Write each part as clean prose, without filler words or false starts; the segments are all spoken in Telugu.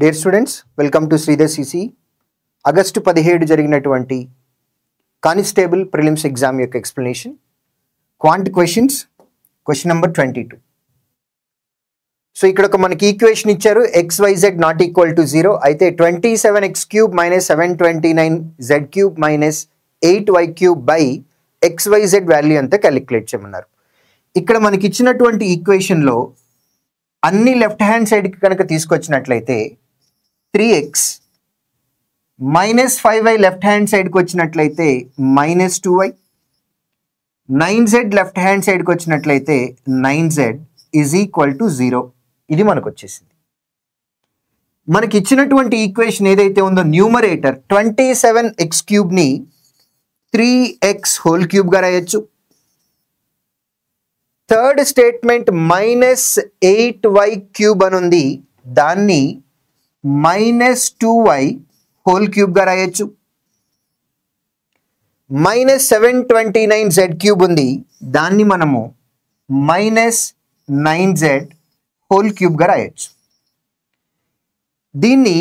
Dear students, welcome to Sridhar CC. August 17 జరిగినటువంటి కానిస్టేబుల్ ప్రిలిమ్స్ ఎగ్జామ్ యొక్క explanation quant questions question number 22. So ఇక్కడ ఒక మనకి ఈక్వేషన్ ఇచ్చారు xyz నాట్ ఈక్వల్ టు 0 అయితే 27x³ minus 729z³ minus 8y³ by xyz value అంతా క్యాలిక్యులేట్ చేయమన్నారు. ఇక్కడ మనకి ఇచ్చినటువంటి ఈక్వేషన్లో అన్ని లెఫ్ట్ హ్యాండ్ సైడ్కి కనుక తీసుకొచ్చినట్లయితే 3x minus 5y left hand సైడ్కి వచ్చినట్లయితే minus 2y, 9z left hand సైడ్కి వచ్చినట్లయితే 9z ఈజ్ ఈక్వల్ టు 0. ఇది మనకు వచ్చేసింది. మనకి ఇచ్చినటువంటి ఈక్వేషన్ ఏదైతే ఉందో న్యూమరేటర్ 27x³ 3x హోల్ క్యూబ్గా రాయొచ్చు. థర్డ్ స్టేట్మెంట్ మైనస్ 8y³ అని ఉంది, దాన్ని మైనస్ 2y హోల్ క్యూబ్గా రాయొచ్చు. మైనస్ 729z³ ఉంది, దాన్ని మనము మైనస్ 9z హోల్ క్యూబ్గా రాయొచ్చు. దీన్ని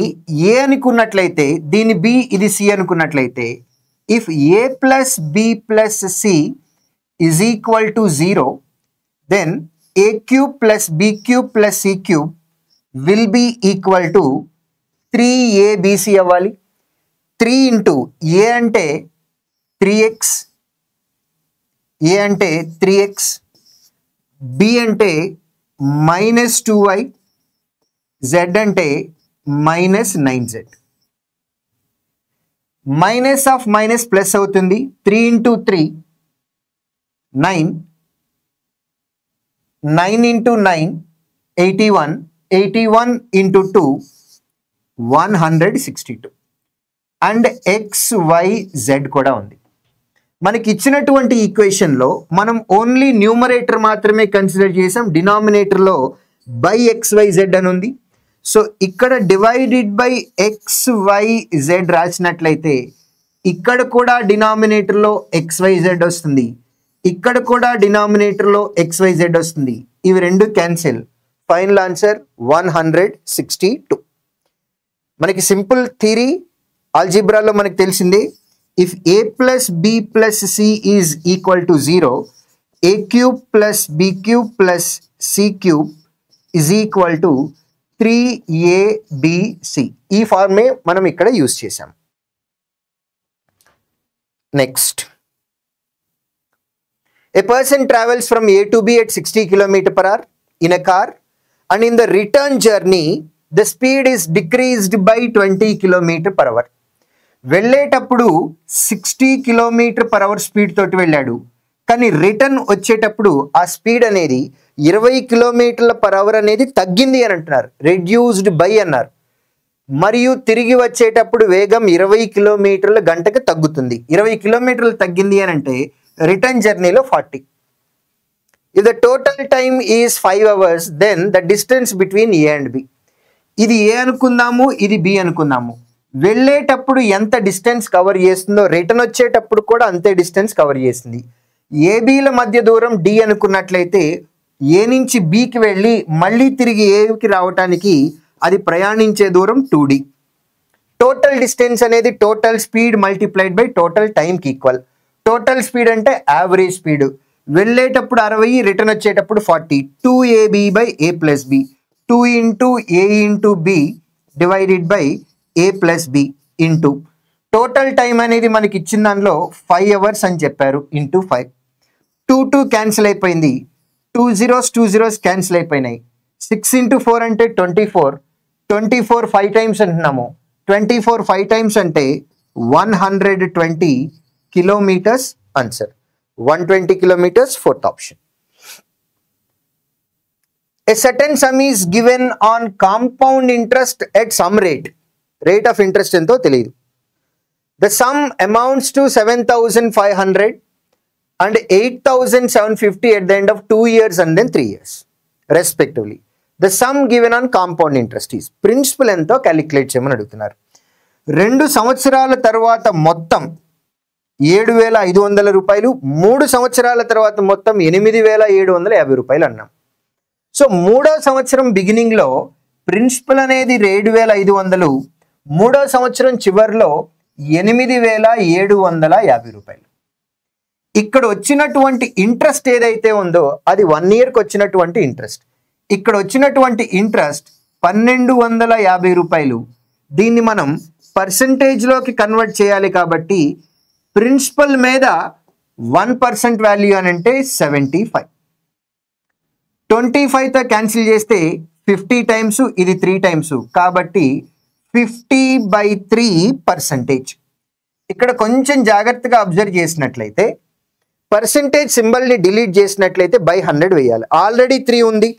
ఏ అనుకున్నట్లయితే దీన్ని బి, ఇది సి అనుకున్నట్లయితే if a plus B plus C is equal to 0 then a³ plus b³ plus c³ will be equal to 3abc అవ్వాలి. 3 ఇంటూ a అంటే 3x, a అంటే 3x, b అంటే మైనస్ 2y, z అంటే minus 9z. Minus of minus plus అవుతుంది. 3 into 3 9, 9 into 9 81, 81 into 2 162 and XYZ కూడా ఉంది. మనకి ఇచ్చినటువంటి ఈక్వేషన్లో మనం ఓన్లీ న్యూమరేటర్ మాత్రమే కన్సిడర్ చేసాం, డినామినేటర్లో బై XYZ అని ఉంది. సో ఇక్కడ డివైడెడ్ బై XYZ రాసినట్లయితే ఇక్కడ కూడా డినామినేటర్లో XYZ వస్తుంది, ఇక్కడ కూడా డినామినేటర్లో XYZ వస్తుంది. ఇవి రెండు క్యాన్సిల్. Final answer 162. మనకి సింపుల్ థియరీ ఆల్జిబ్రాలో మనకి తెలిసిందే, if a plus B plus C is equal to 0 a³ plus b³ plus c³ is equal to 3abc. ఈ ఫార్మే మనం ఇక్కడ యూజ్ చేసాం. Next, a person travels from A to B at 60 km/h in a car and in the return journey the speed is decreased by 20 km/h. వెళ్ళేటప్పుడు 60 km/h స్పీడ్ తోటి వెళ్ళాడు, కానీ రిటర్న్ వచ్చేటప్పుడు ఆ స్పీడ్ అనేది 20 km/h అనేది తగ్గింది అని అంటున్నారు, రెడ్యూస్డ్ బై అన్నారు. మరియు తిరిగి వచ్చేటప్పుడు వేగం 20 km/h తగ్గుతుంది. 20 km తగ్గింది అని అంటే రిటర్న్ జర్నీలో 40. if the total time is 5 hours then the distance between A and B. ఇది ఏ అనుకుందాము, ఇది బి అనుకుందాము. వెళ్ళేటప్పుడు ఎంత డిస్టెన్స్ కవర్ చేస్తుందో రిటర్న్ వచ్చేటప్పుడు కూడా అంతే డిస్టెన్స్ కవర్ చేస్తుంది. ఏబీల మధ్య దూరం డి అనుకున్నట్లయితే ఏ నుంచి బికి వెళ్ళి మళ్ళీ తిరిగి ఏకి రావటానికి అది ప్రయాణించే దూరం 2D. టోటల్ డిస్టెన్స్ అనేది total speed multiplied by total టైంకి ఈక్వల్. టోటల్ స్పీడ్ అంటే యావరేజ్ స్పీడ్. వెళ్ళేటప్పుడు 60, రిటర్న్ వచ్చేటప్పుడు 40. 2ab by a plus B, 2 into a into B divided by a plus B into total time అనేది మనకి ఇచ్చిన దానిలో 5 hours అని చెప్పారు, ఇంటూ 5. 2 క్యాన్సిల్ అయిపోయింది, 2 zeros క్యాన్సిల్ అయిపోయినాయి. 6 ఇంటూ 4 అంటే 24, 24 5 టైమ్స్ అంటున్నాము. 24 5 టైమ్స్ అంటే 120 kilometers. Answer 120 kilometers, fourth option. A certain sum is given on compound interest at some rate. Rate of interest ento teliyadu. The sum amounts to 7,500 and 8,750 at the end of 2 years and then 3 years respectively. The sum given on compound interest is principal ento calculate చేయమని అడుగుతున్నారు. 2 సంవత్సరాల తర్వాత మొత్తం 7,500 రూపాయలు, 3 సంవత్సరాల తర్వాత మొత్తం 8,750 రూపాయలు అన్నాం. సో 3వ సంవత్సరం బిగినింగ్లో ప్రిన్సిపల్ అనేది 7,500, మూడో సంవత్సరం చివరిలో 8,750 రూపాయలు. ఇక్కడ వచ్చినటువంటి ఇంట్రెస్ట్ ఏదైతే ఉందో అది 1 ఇయర్కి వచ్చినటువంటి ఇంట్రెస్ట్. ఇక్కడ వచ్చినటువంటి ఇంట్రెస్ట్ 1,250 రూపాయలు. దీన్ని మనం పర్సంటేజ్లోకి కన్వర్ట్ చేయాలి కాబట్టి ప్రిన్సిపల్ మీద 1% వాల్యూ అని అంటే 75. 25తో క్యాన్సిల్ చేస్తే 50 టైమ్స్, ఇది 3 టైమ్స్ కాబట్టి 50/3%. ఇక్కడ కొంచెం జాగ్రత్తగా అబ్జర్వ్ చేసినట్లయితే పర్సంటేజ్ సింబల్ని డిలీట్ చేసినట్లయితే బై 100 వేయాలి. ఆల్రెడీ 3 ఉంది,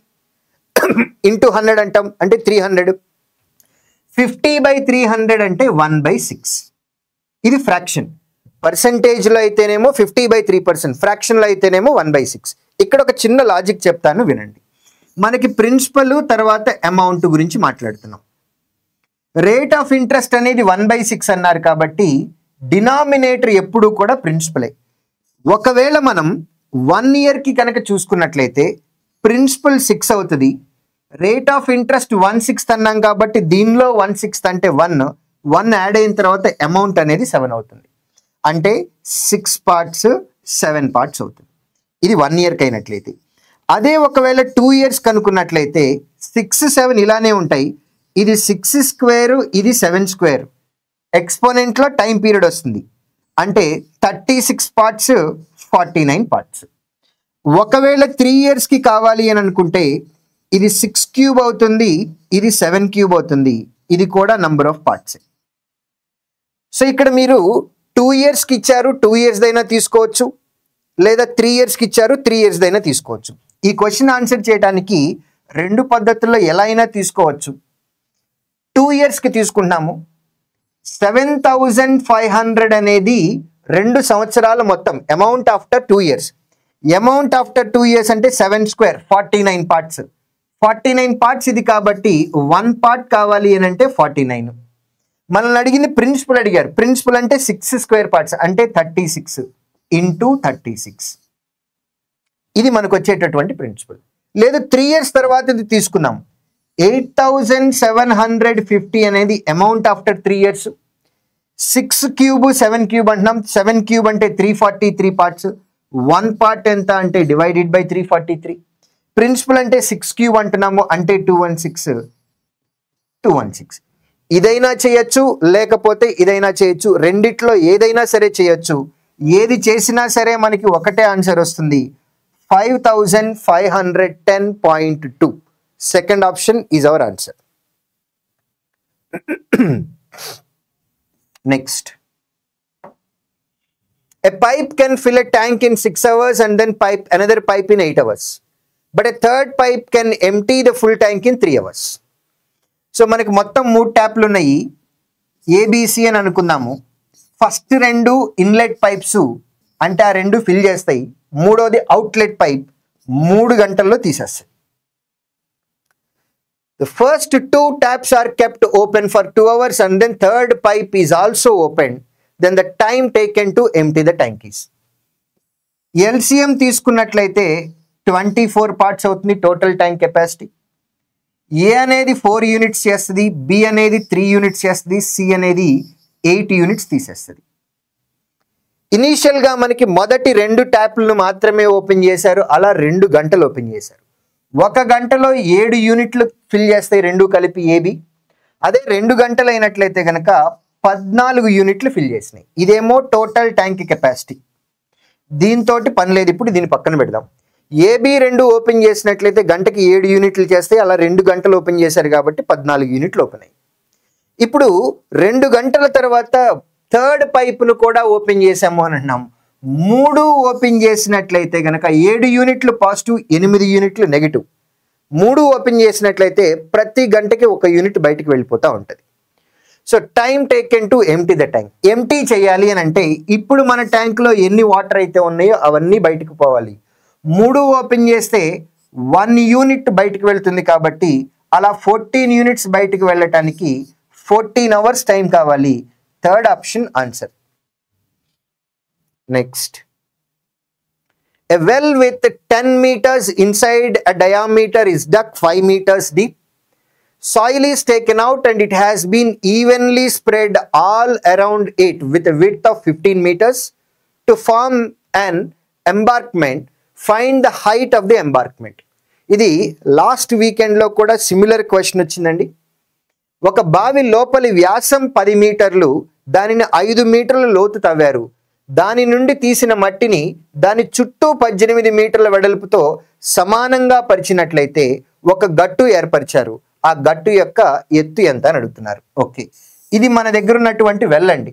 ఇంటూ 100 అంటాం అంటే 300. 50/300 అంటే 1/6. ఇది ఫ్రాక్షన్. పర్సంటేజ్లో అయితేనేమో 50/3%, ఫ్రాక్షన్లో అయితేనేమో 1/6. ఇక్కడ ఒక చిన్న లాజిక్ చెప్తాను వినండి. మనకి ప్రిన్సిపల్ తర్వాత అమౌంట్ గురించి మాట్లాడుతున్నాం. రేట్ ఆఫ్ ఇంట్రెస్ట్ అనేది 1/6 అన్నారు కాబట్టి డినామినేటర్ ఎప్పుడు కూడా ప్రిన్సిపలే. ఒకవేళ మనం 1 ఇయర్కి కనుక చూసుకున్నట్లయితే ప్రిన్సిపల్ 6 అవుతుంది, రేట్ ఆఫ్ ఇంట్రెస్ట్ 1/6 అన్నాం కాబట్టి దీనిలో 1/6 అంటే 1 యాడ్ అయిన తర్వాత అమౌంట్ అనేది 7 అవుతుంది. అంటే 6 పార్ట్స్ 7 పార్ట్స్ అవుతుంది. ఇది 1 ఇయర్కి అయినట్లయితే. అదే ఒకవేళ 2 ఇయర్స్ కనుక్కున్నట్లయితే 6, 7 ఇలానే ఉంటాయి. ఇది 6 స్క్వేర్, ఇది 7 స్క్వేర్. ఎక్స్పోనెంట్లో టైం పీరియడ్ వస్తుంది అంటే 36 పార్ట్స్ 49 పార్ట్స్. ఒకవేళ 3 ఇయర్స్కి కావాలి అని అనుకుంటే ఇది 6 క్యూబ్ అవుతుంది, ఇది 7 క్యూబ్ అవుతుంది. ఇది కూడా నంబర్ ఆఫ్ పార్ట్స్. సో ఇక్కడ మీరు 2 ఇయర్స్కి ఇచ్చారు, 2 ఇయర్స్ దైనా తీసుకోవచ్చు, లేదా 3 ఇయర్స్కి ఇచ్చారు, 3 ఇయర్స్ దైనా తీసుకోవచ్చు. ఈ క్వశ్చన్ ఆన్సర్ చేయడానికి 2 పద్ధతుల్లో ఎలా అయినా తీసుకోవచ్చు. 2 ఇయర్స్కి తీసుకుంటున్నాము. 7,500 అనేది 2 సంవత్సరాల మొత్తం amount after 2 years. Amount after 2 years అంటే 7 స్క్వేర్ 49 పార్ట్స్. 49 పార్ట్స్ ఇది కాబట్టి 1 పార్ట్ కావాలి అని అంటే 49. మనల్ని అడిగింది ప్రిన్సిపల్ అడిగారు. ప్రిన్సిపల్ అంటే 6 స్క్వేర్ పార్ట్స్ అంటే 36 ఇంటూ 36. ఇది మనకు వచ్చేటటువంటి ప్రిన్సిపల్. లేదు 3 ఇయర్స్ తర్వాత ఇది తీసుకున్నాం. 8,750 అనేది amount after 3 years. 6 cube 7 cube అంటున్నాం. 7 క్యూబ్ అంటే 343 పార్ట్స్. 1 పార్ట్ ఎంత అంటే డివైడెడ్ బై 343. ప్రిన్సిపల్ అంటే 6 క్యూబ్ అంటున్నాము అంటే 216. ఇదైనా చేయొచ్చు, లేకపోతే ఇదైనా చేయొచ్చు. రెండిట్లో ఏదైనా సరే చేయొచ్చు. ఏది చేసినా సరే మనకి ఒకటే ఆన్సర్ వస్తుంది, 5510.2. Second option is our answer. Next, a pipe can fill a tank in 6 hours and then another pipe in 8 hours. But a third pipe can empty the full tank in 3 hours. So మనకి మొత్తం 3 ట్యాప్లు ఉన్నాయి, ఏబిసి అని అనుకుందాము. ఫస్ట్ 2 ఇన్లెట్ పైప్స్ అంటే ఆ 2 ఫిల్ చేస్తాయి. మూడోది అవుట్లెట్ పైప్ 3 గంటల్లో తీసేస్తాయి. The first 2 taps are kept open for 2 hours and then third pipe is also opened. Then the time taken to empty the tank is. LCM తీసుకున్నట్లయితే 24 పార్ట్స్ అవుతుంది టోటల్ ట్యాంక్ కెపాసిటీ. ఏ అనేది 4 యూనిట్స్ చేస్తుంది, బి అనేది 3 యూనిట్స్ చేస్తుంది, సి అనేది 8 యూనిట్స్ తీసేస్తుంది. ఇనీషియల్గా మనకి మొదటి 2 ట్యాప్లను మాత్రమే ఓపెన్ చేశారు. అలా 2 గంటలు ఓపెన్ చేశారు. 1 గంటలో 7 యూనిట్లు ఫిల్ చేస్తాయి 2 కలిపి ఏబి. అదే 2 గంటలు అయినట్లయితే కనుక 14 యూనిట్లు ఫిల్ చేసినాయి. ఇదేమో టోటల్ ట్యాంక్ కెపాసిటీ. దీంతో పని లేదు. ఇప్పుడు దీన్ని పక్కన పెడదాం. ఏబి 2 ఓపెన్ చేసినట్లయితే గంటకి 7 యూనిట్లు చేస్తాయి. అలా 2 గంటలు ఓపెన్ చేశారు కాబట్టి 14 యూనిట్లు ఓపెన్ అయ్యాయి. ఇప్పుడు 2 గంటల తర్వాత థర్డ్ పైపును కూడా ఓపెన్ చేసాము అని అంటున్నాం. 3 ఓపెన్ చేసినట్లయితే కనుక 7 యూనిట్లు పాజిటివ్, 8 యూనిట్లు నెగిటివ్. 3 ఓపెన్ చేసినట్లయితే ప్రతి గంటకి 1 యూనిట్ బయటికి వెళ్ళిపోతూ ఉంటుంది. So time taken to empty the tank. Empty చేయాలి అని అంటే ఇప్పుడు మన ట్యాంక్లో ఎన్ని వాటర్ అయితే ఉన్నాయో అవన్నీ బయటకు పోవాలి. 3 ఓపెన్ చేస్తే 1 యూనిట్ బయటకు వెళ్తుంది కాబట్టి అలా 14 యూనిట్స్ బయటకు వెళ్ళటానికి 14 అవర్స్ టైం కావాలి. Third option answer. Next, a well with 10 meters inside a diameter is dug 5 meters deep. Soil is taken out and it has been evenly spread all around it with a width of 15 meters to form an embankment. Find the height of the embankment. ఇది లాస్ట్ వీకెండ్లో కూడా సిమిలర్ క్వశ్చన్ వచ్చిందండి. ఒక బావి లోపలి వ్యాసం 10 మీటర్లు, దానిని 5 మీటర్ల లోతు తవ్వారు. దాని నుండి తీసిన మట్టిని దాని చుట్టూ 18 మీటర్ల వెడల్పుతో సమానంగా పరిచినట్లయితే ఒక గట్టు ఏర్పరిచారు. ఆ గట్టు యొక్క ఎత్తు ఎంత అని అడుగుతున్నారు. ఓకే, ఇది మన దగ్గర ఉన్నటువంటి వెల్ అండి.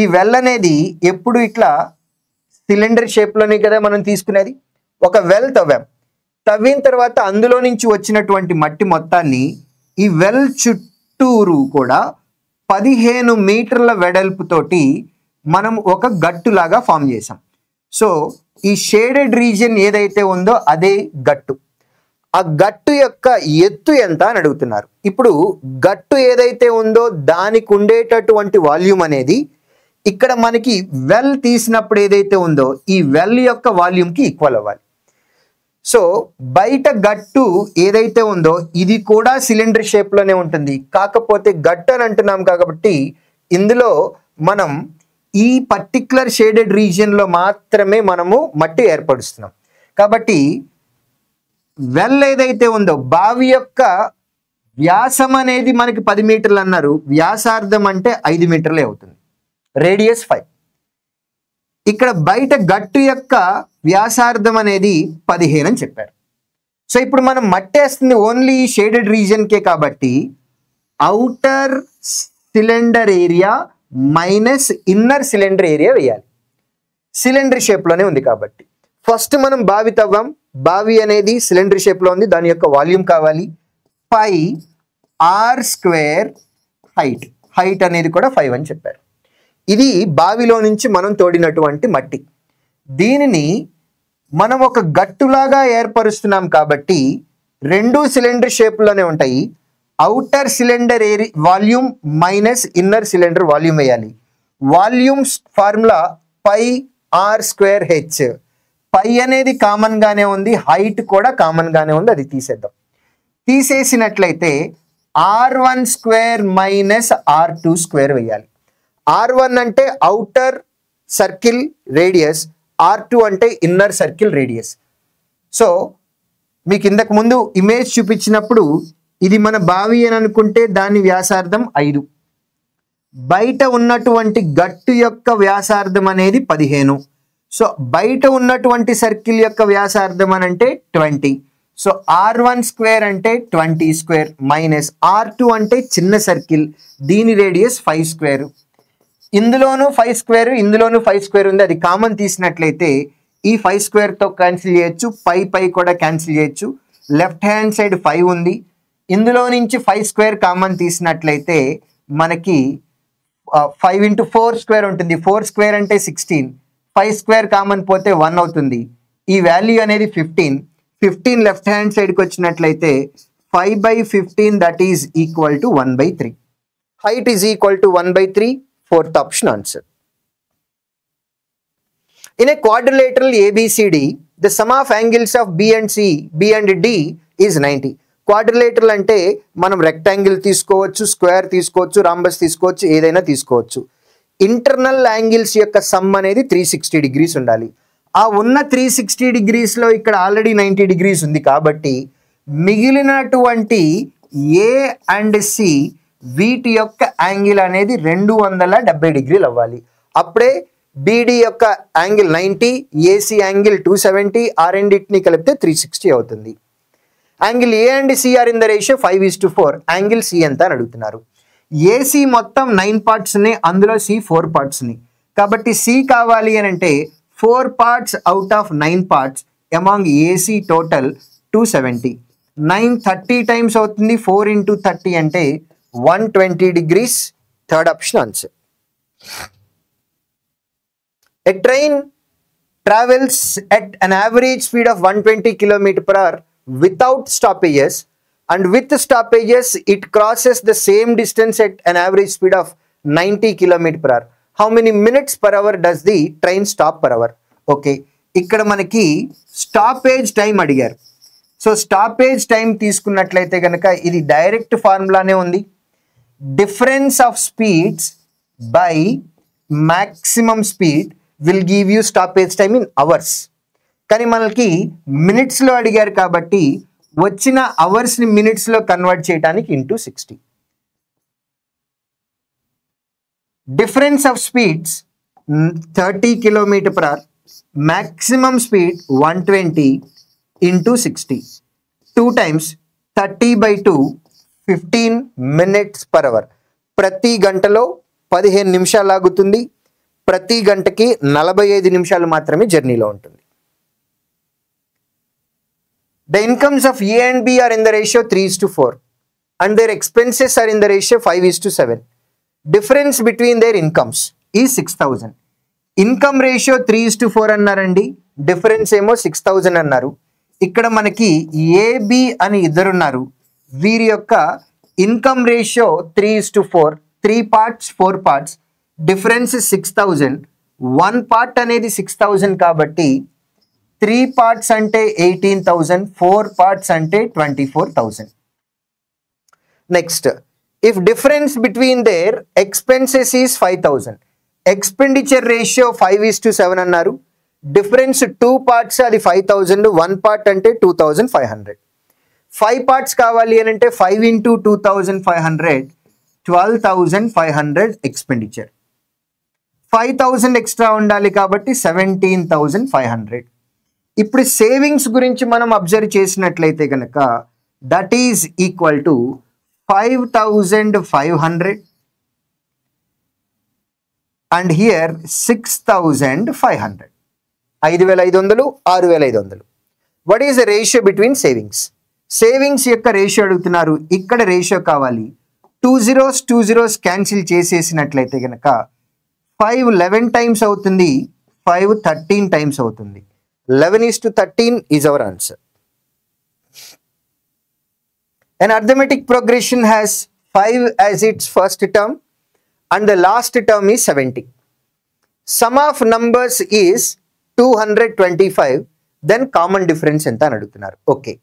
ఈ వెల్ అనేది ఎప్పుడు ఇట్లా సిలిండర్ షేప్లోనే కదా మనం తీసుకునేది. ఒక వెల్ తవ్విన తర్వాత అందులో నుంచి వచ్చినటువంటి మట్టి మొత్తాన్ని ఈ వెల్ చుట్టూరు కూడా 15 మీటర్ల వెడల్పుతోటి మనం ఒక గట్టులాగా ఫామ్ చేసాం. సో ఈ షేడెడ్ రీజియన్ ఏదైతే ఉందో అదే గట్టు. ఆ గట్టు యొక్క ఎత్తు ఎంత అని అడుగుతున్నారు. ఇప్పుడు గట్టు ఏదైతే ఉందో దానికి ఉండేటటువంటి వాల్యూమ్ అనేది ఇక్కడ మనకి వెల్ తీసినప్పుడు ఏదైతే ఉందో ఈ వెల్ యొక్క వాల్యూమ్కి ఈక్వల్ అవ్వాలి. సో బయట గట్టు ఏదైతే ఉందో ఇది కూడా సిలిండర్ షేప్లోనే ఉంటుంది. కాకపోతే గట్టు అని అంటున్నాం కాబట్టి ఇందులో మనం ఈ పర్టిక్యులర్ షేడెడ్ రీజియన్లో మాత్రమే మనము మట్టి ఏర్పరుస్తున్నాం. కాబట్టి వెల్ ఏదైతే ఉందో బావి యొక్క వ్యాసం అనేది మనకి 10 మీటర్లు అన్నారు. వ్యాసార్థం అంటే 5 మీటర్లే అవుతుంది. రేడియస్ 5. ఇక్కడ బయట గట్టు యొక్క వ్యాసార్థం అనేది 15 అని చెప్పారు. సో ఇప్పుడు మనం మట్టేస్తుంది ఓన్లీ షేడెడ్ రీజియన్కే కాబట్టి outer cylinder area minus inner cylinder area వేయాలి. సిలిండర్ షేప్లోనే ఉంది కాబట్టి ఫస్ట్ మనం బావి తవ్వాం. బావి అనేది సిలిండర్ షేప్లో ఉంది. దాని యొక్క వాల్యూమ్ కావాలి. పై ఆర్ స్క్వేర్ హైట్ అనేది కూడా 5 అని చెప్పారు. ఇది బావిలో నుంచి మనం తోడినటువంటి మట్టి. దీనిని మనం ఒక గట్టులాగా ఏర్పరుస్తున్నాం కాబట్టి రెండు సిలిండర్ షేప్లోనే ఉంటాయి. Outer cylinder area volume minus inner cylinder volume వేయాలి. Volume formula pi r square h. Pi అనేది కామన్ గానే ఉంది, హైట్ కూడా కామన్ గానే ఉంది. అది తీసేద్దాం. తీసేసినట్లయితే R1 square minus R2 square వేయాలి. R1 అంటే అవుటర్ సర్కిల్ రేడియస్, R2 అంటే ఇన్నర్ సర్కిల్ రేడియస్. సో మీకు ఇంతకు ముందు ఇమేజ్ చూపించినప్పుడు ఇది మన బావి అని అనుకుంటే దాని వ్యాసార్థం 5. బయట ఉన్నటువంటి గట్టు యొక్క వ్యాసార్థం అనేది 15. సో బయట ఉన్నటువంటి సర్కిల్ యొక్క వ్యాసార్థం అని అంటే 20. సో R1 స్క్వేర్ అంటే 20 స్క్వేర్ మైనస్ R2 అంటే చిన్న సర్కిల్, దీని రేడియస్ 5 స్క్వేర్. ఇందులోనూ 5 స్క్వేర్, ఇందులోనూ 5 స్క్వేర్ ఉంది. అది కామన్ తీసినట్లయితే ఈ 5 స్క్వేర్తో క్యాన్సిల్ చేయొచ్చు. పై కూడా క్యాన్సిల్ చేయొచ్చు. లెఫ్ట్ హ్యాండ్ సైడ్ 5 ఉంది. ఇందులో నుంచి 5 స్క్వేర్ కామన్ తీసినట్లయితే మనకి 5 into 4 స్క్వేర్ ఉంటుంది. 4 స్క్వేర్ అంటే 16. 5 స్క్వేర్ కామన్ పోతే 1 అవుతుంది. ఈ వాల్యూ అనేది 15. 15 లెఫ్ట్ హ్యాండ్ సైడ్కి వచ్చినట్లయితే 5/15 that is equal to 1/3. Height is equal to 1/3. Fourth option answer. In a quadrilateral ABCD, the sum of angles of B and D is 90. Quadrilateral అంటే మనం రెక్టాంగిల్ తీసుకోవచ్చు, స్క్వేర్ తీసుకోవచ్చు, రాంబస్ తీసుకోవచ్చు, ఏదైనా తీసుకోవచ్చు. ఇంటర్నల్ యాంగిల్స్ యొక్క సమ్ అనేది 360 degrees ఉండాలి. ఆ ఉన్న 360 degreesలో ఇక్కడ ఆల్రెడీ 90 degrees ఉంది కాబట్టి మిగిలినటువంటి A అండ్ C వీటి యొక్క యాంగిల్ అనేది 270 డిగ్రీలు అవ్వాలి. అప్పుడే BD యొక్క యాంగిల్ 90, AC యాంగిల్ 270, ఆ రెండింటిని కలిపితే 360 అవుతుంది. Angle A and C are in the ratio 5:4. Angle C ఎంత అని అడుగుతున్నారు. AC మొత్తం 9 parts ఉన్నాయి, అందులో C 4 parts ఉన్నాయి. కాబట్టి C కావాలి అని అంటే 4 parts out of 9 parts among AC total 270. 9 30 times అవుతుంది. 4 into 30 అంటే 120 degrees. Third option answer. A train travels at an average speed of 120 km/h without stoppages, and with stoppages it crosses the same distance at an average speed of 90 km/h. How many minutes per hour does the train stop per hour? Okay, ఇక్కడ మనకి స్టాపేజ్ టైం అడిగారు. సో స్టాపేజ్ టైం తీసుకున్నట్లయితే కనుక ఇది డైరెక్ట్ ఫార్ములానే ఉంది. Difference of speeds by maximum speed will give you stoppage time in hours. కానీ మనకి మినిట్స్లో అడిగారు కాబట్టి వచ్చిన అవర్స్ని మినిట్స్లో కన్వర్ట్ చేయడానికి into 60. Difference of speeds 30 km/h, maximum speed 120 into 60, 2 times 30/2, 15 minutes per hour. ప్రతి గంటలో 15 నిమిషాలు ఆగుతుంది. ప్రతి గంటకి 45 నిమిషాలు మాత్రమే జర్నీలో ఉంటుంది. The incomes of A and B are in the ratio 3:4 and their expenses are in the ratio 5:7. Difference between their incomes is 6,000. Income ratio 3:4 అన్నారండి, డిఫరెన్స్ ఏమో 6,000 అన్నారు. ఇక్కడ మనకి ఏబి అని ఇద్దరున్నారు. వీరి యొక్క income ratio 3:4, 3 parts 4 parts, difference 6,000. 1 part అనేది 6,000 కాబట్టి 3 parts అంటే 18,000, 4 parts అంటే 24,000. Next, if difference between their expenses is 5,000, expenditure ratio 5:7 అన్నారు. డిఫరెన్స్ 2 parts అది 5,000, 1 part అంటే 2,500. 5 parts కావాలి అని అంటే 5 into 2,500, 12,500 ఎక్స్పెండిచర్. 5,000 ఎక్స్ట్రా ఉండాలి కాబట్టి 17,500. ఇప్పుడు సేవింగ్స్ గురించి మనం అబ్జర్వ్ చేసినట్లయితే కనుక that is equal to 5,500 and here 6,500. 5,500, 6,500. What is the ratio between savings? Savings యొక్క రేషియో అడుగుతున్నారు. ఇక్కడ రేషియో కావాలి. 2 zeros క్యాన్సిల్ చేసేసినట్లయితే కనుక 5 11 times అవుతుంది, 5 13 times అవుతుంది. 11:13 is our answer. An arithmetic progression has 5 as its first term and the last term is 70. Sum of numbers is 225. Then common difference ఎంత అని అడుగుతున్నారు. ఓకే,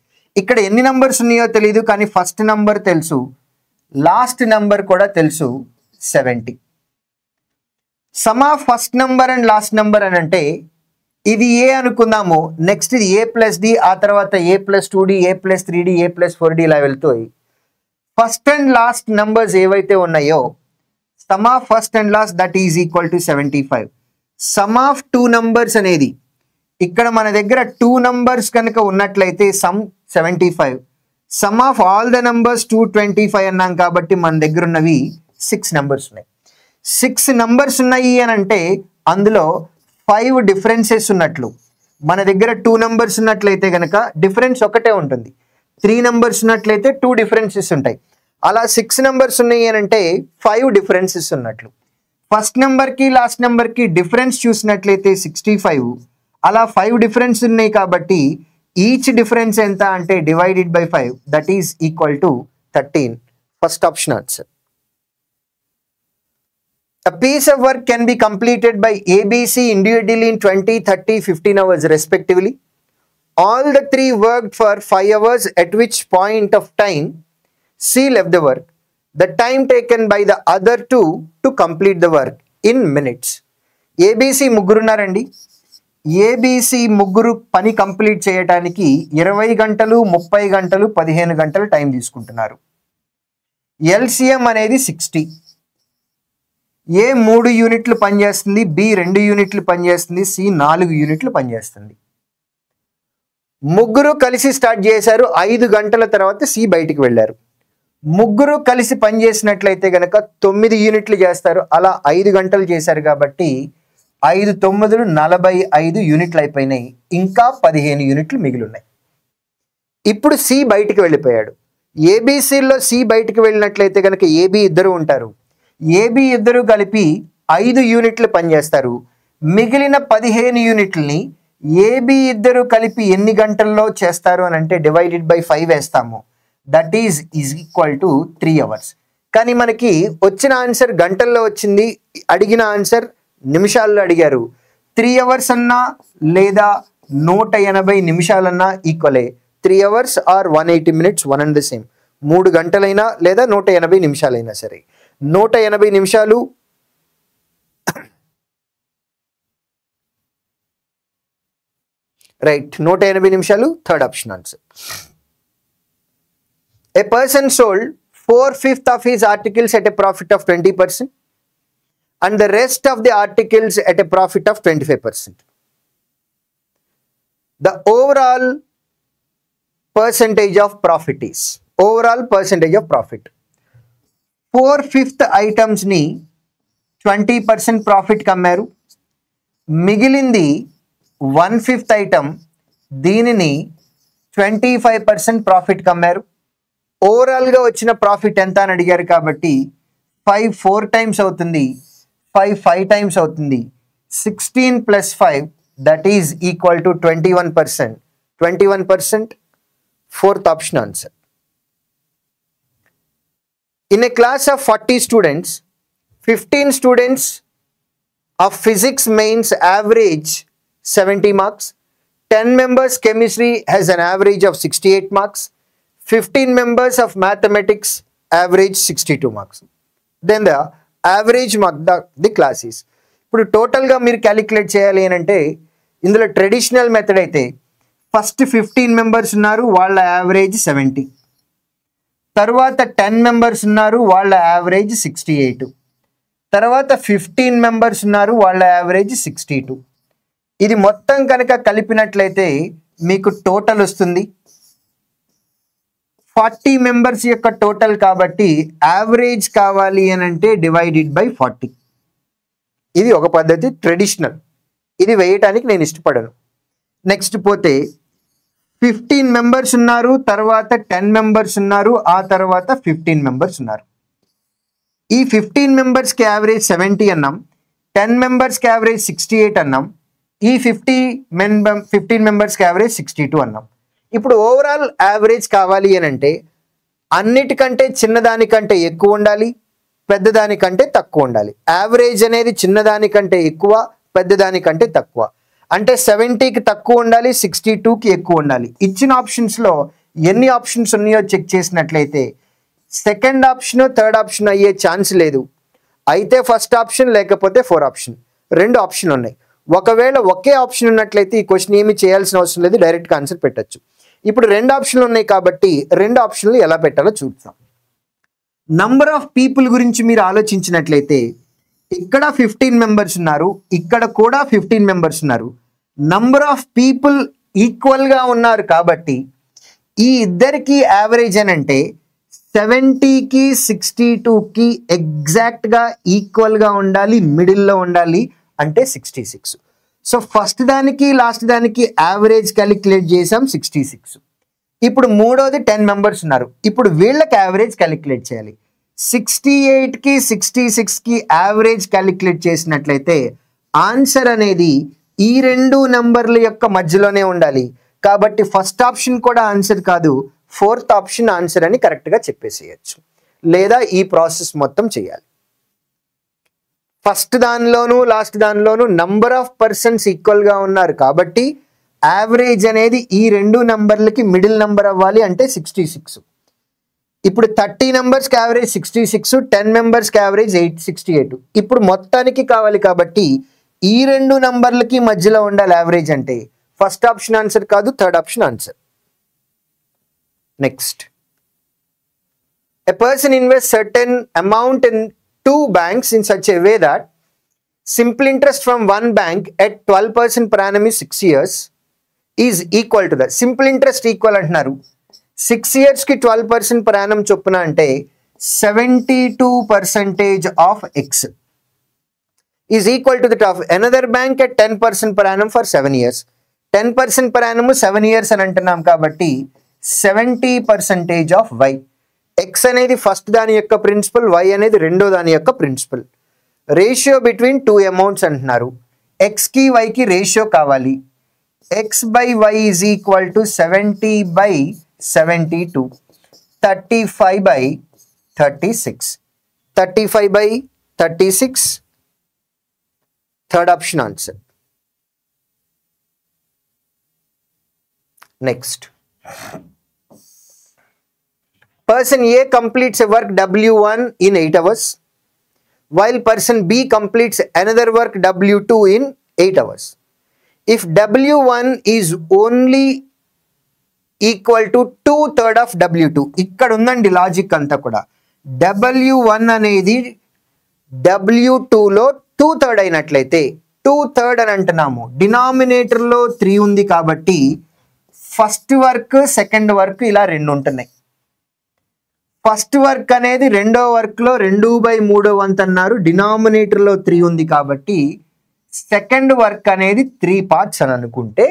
ఇక్కడ ఎన్ని నంబర్స్ ఉన్నాయో తెలియదు, కానీ ఫస్ట్ నంబర్ తెలుసు, లాస్ట్ నంబర్ కూడా తెలుసు, 70. Some of first number and last number అని అంటే ఇది ఏ అనుకుందాము, నెక్స్ట్ ఇది A+D, ఆ తర్వాత A+2D, A+3D, A+4D ఇలా వెళ్తాయి. ఫస్ట్ అండ్ లాస్ట్ నంబర్స్ ఏవైతే ఉన్నాయో some of first and last that is equal to 75. Some of 2 numbers అనేది ఇక్కడ మన దగ్గర 2 నంబర్స్ కనుక ఉన్నట్లయితే some 75. Some of all the numbers 225 అన్నాం కాబట్టి మన దగ్గర ఉన్నవి 6 నంబర్స్ ఉన్నాయి. 6 నంబర్స్ ఉన్నాయి అని అంటే అందులో 5 డిఫరెన్సెస్ ఉన్నట్లు. మన దగ్గర 2 నంబర్స్ ఉన్నట్లయితే కనుక డిఫరెన్స్ ఒకటే ఉంటుంది. 3 నంబర్స్ ఉన్నట్లయితే 2 డిఫరెన్సెస్ ఉంటాయి. అలా 6 నంబర్స్ ఉన్నాయి అని అంటే 5 డిఫరెన్సెస్ ఉన్నట్లు. ఫస్ట్ నెంబర్కి లాస్ట్ నెంబర్కి డిఫరెన్స్ చూసినట్లయితే 65. అలా 5 డిఫరెన్స్ ఉన్నాయి కాబట్టి ఈచ్ డిఫరెన్స్ ఎంత అంటే divided by 5 that is equal to 13. First option answer. A piece of work can be completed by ABC individually in 20, 30, 15 hours respectively. All the 3 worked for 5 hours, at which point of time C left the work. The time taken by the other 2 to complete the work in minutes. ABC ముగ్గురున్నారండి. ABC ముగ్గురు పని కంప్లీట్ చేయడానికి 20 గంటలు, 30 గంటలు, 15 గంటలు టైం తీసుకుంటున్నారు. LCM అనేది 60. A 3 యూనిట్లు పనిచేస్తుంది, B 2 యూనిట్లు పనిచేస్తుంది, C 4 యూనిట్లు పనిచేస్తుంది. ముగ్గురు కలిసి స్టార్ట్ చేశారు. 5 గంటల తర్వాత C బయటికి వెళ్ళారు. ముగ్గురు కలిసి పనిచేసినట్లయితే కనుక 9 యూనిట్లు చేస్తారు. అలా 5 గంటలు చేశారు కాబట్టి 5 9 45 యూనిట్లు అయిపోయినాయి. ఇంకా 15 యూనిట్లు మిగిలి ఉన్నాయి. ఇప్పుడు C బయటికి వెళ్ళిపోయాడు. ABCలో C బయటికి వెళ్ళినట్లయితే కనుక AB ఇద్దరు ఉంటారు. AB ఇద్దరు కలిపి 5 యూనిట్లు పనిచేస్తారు. మిగిలిన 15 యూనిట్లని AB ఇద్దరు కలిపి ఎన్ని గంటల్లో చేస్తారు అని అంటే డివైడెడ్ బై 5 వేస్తాము. That is equal to 3 hours. కానీ మనకి వచ్చిన ఆన్సర్ గంటల్లో వచ్చింది, అడిగిన ఆన్సర్ నిమిషాల్లో అడిగారు. 3 hours అన్నా లేదా 180 నిమిషాలన్నా ఈక్వలే. 3 hours or 180 minutes, one and the same. 3 గంటలైనా లేదా 180 నిమిషాలైనా సరే. 180 నిమిషాలు రైట్, 180 నిమిషాలు third option answer. A person sold 4/5 of his articles at a profit of 20% and the rest of the articles at a profit of 25%. The overall percentage of profit is, overall percentage of profit, 4/5 items ni 20% profit కమ్మారు, మిగిలింది 1/5 ఐటమ్ దీనిని 25% ప్రాఫిట్ కమ్మారు. ఓవరాల్గా వచ్చిన ప్రాఫిట్ ఎంత అని అడిగారు కాబట్టి 5 4 టైమ్స్ అవుతుంది, 5 5 టైమ్స్ అవుతుంది. 16 + 5 that is equal to 21%. 21%, fourth option answer. In a class of 40 students, 15 students of physics mains average 70 marks, 10 members chemistry has an average of 68 marks, 15 members of mathematics average 62 marks. Then the average mark the class is. ఇప్పుడు టోటల్గా మీరు క్యాలిక్యులేట్ చేయాలి అని అంటే ఇందులో ట్రెడిషనల్ మెథడ్ అయితే ఫస్ట్ 15 మెంబర్స్ ఉన్నారు, వాళ్ళ యావరేజ్ 70. తర్వాత 10 మెంబర్స్ ఉన్నారు, వాళ్ళ యావరేజ్ 68. తర్వాత 15 మెంబర్స్ ఉన్నారు, వాళ్ళ యావరేజ్ 62. ఇది మొత్తం కనుక కలిపినట్లయితే మీకు టోటల్ వస్తుంది 40 మెంబర్స్ యొక్క టోటల్. కాబట్టి యావరేజ్ కావాలి అని అంటే డివైడెడ్ బై 40. ఇది ఒక పద్ధతి, ట్రెడిషనల్. ఇది వేయటానికి నేను ఇష్టపడను. నెక్స్ట్ పోతే 15 మెంబర్స్ ఉన్నారు, తర్వాత 10 మెంబర్స్ ఉన్నారు, ఆ తర్వాత 15 మెంబర్స్ ఉన్నారు. ఈ 15 మెంబర్స్కి యావరేజ్ 70 అన్నాం, 10 మెంబర్స్కి యావరేజ్ 68 అన్నాం, ఈ 15 మెంబర్స్కి యావరేజ్ 62 అన్నాం. ఇప్పుడు ఓవరాల్ యావరేజ్ కావాలి అని అంటే అన్నిటికంటే చిన్నదానికంటే ఎక్కువ ఉండాలి, పెద్దదానికంటే తక్కువ ఉండాలి. యావరేజ్ అనేది చిన్నదానికంటే ఎక్కువ, పెద్దదానికంటే తక్కువ. అంటే 70కి తక్కువ ఉండాలి, 62కి ఎక్కువ ఉండాలి. ఇచ్చిన ఆప్షన్స్లో ఎన్ని ఆప్షన్స్ ఉన్నాయో చెక్ చేసినట్లయితే సెకండ్ ఆప్షన్ థర్డ్ ఆప్షన్ అయ్యే ఛాన్స్ లేదు. అయితే ఫస్ట్ ఆప్షన్ లేకపోతే 4 ఆప్షన్, 2 ఆప్షన్లు ఉన్నాయి. ఒకవేళ ఒకే ఆప్షన్ ఉన్నట్లయితే ఈ క్వశ్చన్ ఏమి చేయాల్సిన అవసరం లేదు, డైరెక్ట్గా ఆన్సర్ పెట్టచ్చు. ఇప్పుడు 2 ఆప్షన్లు ఉన్నాయి కాబట్టి 2 ఆప్షన్లు ఎలా పెట్టాలో చూద్దాం. నంబర్ ఆఫ్ పీపుల్ గురించి మీరు ఆలోచించినట్లయితే ఇక్కడ 15 మెంబర్స్ ఉన్నారు, ఇక్కడ కూడా 15 మెంబర్స్ ఉన్నారు. నంబర్ ఆఫ్ పీపుల్ ఈక్వల్గా ఉన్నారు కాబట్టి ఈ ఇద్దరికి యావరేజ్ అని అంటే 70కి 62కి ఎగ్జాక్ట్గా ఈక్వల్గా ఉండాలి, మిడిల్లో ఉండాలి, అంటే 66. సో ఫస్ట్ దానికి లాస్ట్ దానికి యావరేజ్ క్యాలిక్యులేట్ చేసాం 66. ఇప్పుడు మూడోది 10 మెంబర్స్ ఉన్నారు, ఇప్పుడు వీళ్ళకి యావరేజ్ క్యాలిక్యులేట్ చేయాలి. 68కి 66కి యావరేజ్ క్యాలిక్యులేట్ చేసినట్లయితే ఆన్సర్ అనేది ఈ 2 నంబర్ల యొక్క మధ్యలోనే ఉండాలి. కాబట్టి ఫస్ట్ ఆప్షన్ కూడా ఆన్సర్ కాదు, 4th ఆప్షన్ ఆన్సర్ అని కరెక్ట్గా చెప్పేసేయచ్చు. లేదా ఈ ప్రాసెస్ మొత్తం చేయాలి. ఫస్ట్ దానిలోను లాస్ట్ దానిలోను నంబర్ ఆఫ్ పర్సన్స్ ఈక్వల్గా ఉన్నారు కాబట్టి యావరేజ్ అనేది ఈ 2 నంబర్లకి మిడిల్ నంబర్ అవ్వాలి, అంటే 66. ఇప్పుడు 30 మెంబర్స్కి యావరేజ్ 66, 10 మెంబర్స్కి యావరేజ్ 68. ఇప్పుడు మొత్తానికి కావాలి కాబట్టి ఈ 2 నంబర్లకి మధ్యలో ఉండాలి యావరేజ్. అంటే ఫస్ట్ ఆప్షన్ ఆన్సర్ కాదు, third option answer. Next, a person invest certain amount in 2 banks in such a way that simple interest from one bank at 12% per annum is 6 years is equal to the simple interest equal అంటున్నారు. 6 years కి 12% per annum చొప్పున అంటే 72% of x is equal to that of another bank at 10% per annum for 7 years. 10% per annum 7 years అని అంటున్నాం కాబట్టి 70% of y. x అనేది ఫస్ట్ దాని యొక్క ప్రిన్సిపల్, y అనేది రెండో దాని యొక్క ప్రిన్సిపల్. రేషియో బిట్వీన్ 2 అమౌంట్స్ అంటున్నారు. ఎక్స్కి వైకి రేషియో కావాలి. x/y is equal to 70/72, 35/36. 35/36, third option answer. Next, Person A completes a work W1 in 8 hours, while person B completes another work W2 in 8 hours. If W1 is only equal to 2/3 of W2, ఇక్కడ ఉందండి లాజిక్ అంతా కూడా. W1 అనేది W2లో 2/3 అయినట్లయితే 2/3 అని అంటున్నాము. డినామినేటర్లో 3 ఉంది కాబట్టి ఫస్ట్ వర్క్ సెకండ్ వర్క్ ఇలా రెండు ఉంటున్నాయి. ఫస్ట్ వర్క్ అనేది రెండో వర్క్లో 2/3 వంతు అన్నారు. డినామినేటర్లో 3 ఉంది కాబట్టి సెకండ్ వర్క్ అనేది 3 పార్ట్స్ అని అనుకుంటే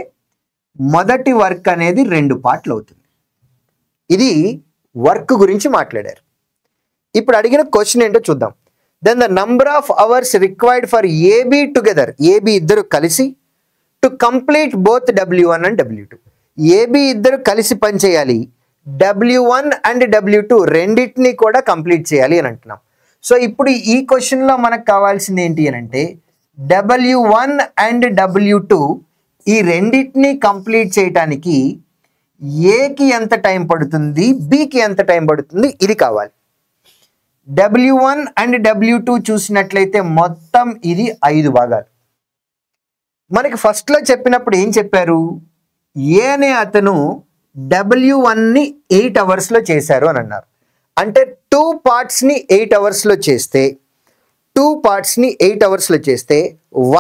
మొదటి వర్క్ అనేది 2 పార్ట్లు అవుతుంది. ఇది వర్క్ గురించి మాట్లాడారు. ఇప్పుడు అడిగిన క్వశ్చన్ ఏంటో చూద్దాం. Then the number of hours required for AB together, AB ఇద్దరు కలిసి to complete both W1 and W2. AB ఇద్దరు కలిసి పని చేయాలి, W1 అండ్ W2 రెండింటిని కూడా కంప్లీట్ చేయాలి అని అంటున్నాం. సో ఇప్పుడు ఈ క్వశ్చన్లో మనకు కావాల్సింది ఏంటి అని అంటే W1 అండ్ W2 ఈ రెండింటిని కంప్లీట్ చేయడానికి ఏకి ఎంత టైం పడుతుంది, బికి ఎంత టైం పడుతుంది, ఇది కావాలి. W1 అండ్ W2 చూసినట్లయితే మొత్తం ఇది 5 భాగాలు. మనకి ఫస్ట్లో చెప్పినప్పుడు ఏం చెప్పారు, ఏ అనే అతను W1ని 8 అవర్స్లో చేశారు అని అన్నారు. అంటే 2 పార్ట్స్ని 8 అవర్స్లో చేస్తే 2 పార్ట్స్ని 8 అవర్స్లో చేస్తే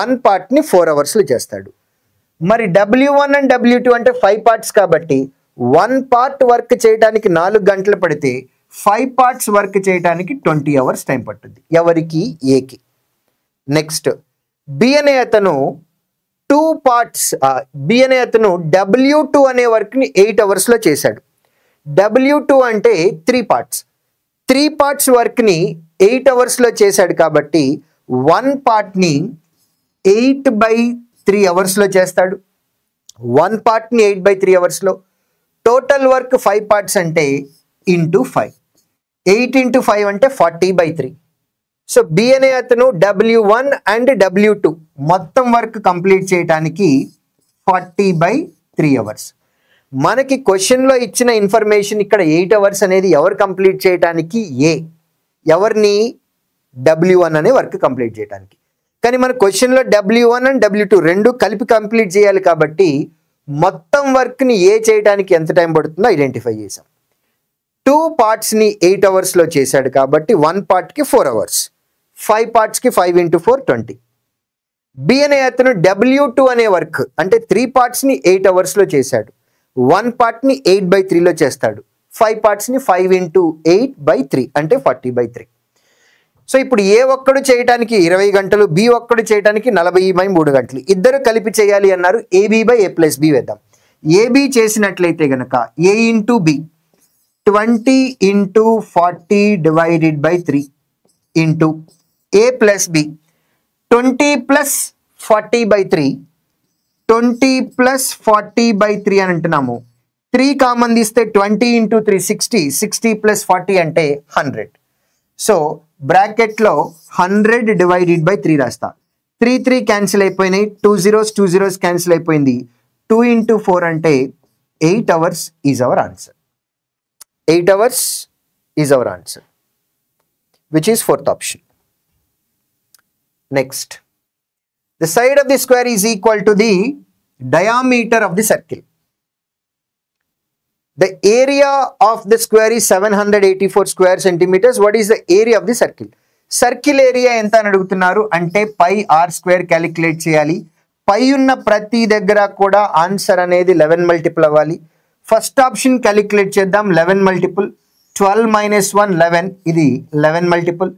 1 పార్ట్ని 4 అవర్స్లో చేస్తాడు. మరి W1 అండ్ W2 అంటే 5 పార్ట్స్ కాబట్టి 1 పార్ట్ వర్క్ చేయడానికి 4 గంటలు పడితే 5 పార్ట్స్ వర్క్ చేయడానికి 20 అవర్స్ టైం పట్టుద్ది. ఎవరికి, ఏకి. నెక్స్ట్ బి అనే అతను 2 పార్ట్స్, బి అనే అతను W2 అనే వర్క్ని 8 అవర్స్లో చేశాడు. W2 అంటే 3 పార్ట్స్, 3 పార్ట్స్ వర్క్ని 8 అవర్స్లో చేశాడు కాబట్టి 1 పార్ట్ని 8/3 అవర్స్లో చేస్తాడు. 1 పార్ట్ని 8/3 అవర్స్లో. టోటల్ వర్క్ 5 పార్ట్స్ అంటే ఇంటూ 5, 8 ఇంటూ 5 అంటే 40/3. సో బి అనే అతను W1 అండ్ W2 మొత్తం వర్క్ కంప్లీట్ చేయడానికి 40/3 అవర్స్. మనకి క్వశ్చన్లో ఇచ్చిన ఇన్ఫర్మేషన్ ఇక్కడ 8 అవర్స్ అనేది ఎవరు కంప్లీట్ చేయడానికి, ఏ. ఎవరిని, W1 అనే వర్క్ కంప్లీట్ చేయడానికి. కానీ మన క్వశ్చన్లో W1 అండ్ W2 రెండు కలిపి కంప్లీట్ చేయాలి కాబట్టి మొత్తం వర్క్ని ఏ చేయడానికి ఎంత టైం పడుతుందో ఐడెంటిఫై చేసాం. 2 పార్ట్స్ని 8 అవర్స్లో చేశాడు కాబట్టి 1 పార్ట్కి 4 అవర్స్, 5 పార్ట్స్కి 5 ఇంటూ 4 20. బి అనే అతను W2 అనే వర్క్ అంటే 3 పార్ట్స్ని 8 అవర్స్లో చేశాడు. 1 పార్ట్ని 8/3లో చేస్తాడు. 5 పార్ట్స్ని 5 ఇంటూ 8/3 అంటే 40/3. సో ఇప్పుడు ఏ ఒక్కడు చేయడానికి 20 గంటలు, బి ఒక్కడు చేయడానికి 40/3 గంటలు. ఇద్దరు కలిపి చేయాలి అన్నారు. AB/A+B వేద్దాం. ఏబి చేసినట్లయితే గనక A into B 20 into 40 divided by 3 into A+B 20 plus 40/3, 20 plus 40/3 అని అంటున్నాము. 3 కామన్ తీస్తే 20 ఇంటూ 3 60, 60 ప్లస్ 40 అంటే 100. సో బ్రాకెట్లో 100 డివైడెడ్ బై 3 రాస్తా. 3 క్యాన్సిల్ అయిపోయినాయి, 2 zeros క్యాన్సిల్ అయిపోయింది. 2 ఇంటూ 4 అంటే 8 hours is our answer. 8 hours is our answer, which is 4th option. Next, the side of the square is equal to the diameter of the circle. The area of the square is 784 square centimeters. What is the area of the circle? Circle area ఎంత అని అడుగుతున్నారు అంటే πr² క్యాలిక్యులేట్ చేయాలి. పై ఉన్న ప్రతి దగ్గర కూడా ఆన్సర్ అనేది 11 మల్టిపుల్ అవ్వాలి. ఫస్ట్ ఆప్షన్ క్యాలిక్యులేట్ చేద్దాం. 11 మల్టిపుల్ 12 - 1 11, ఇది 11 మల్టిపుల్.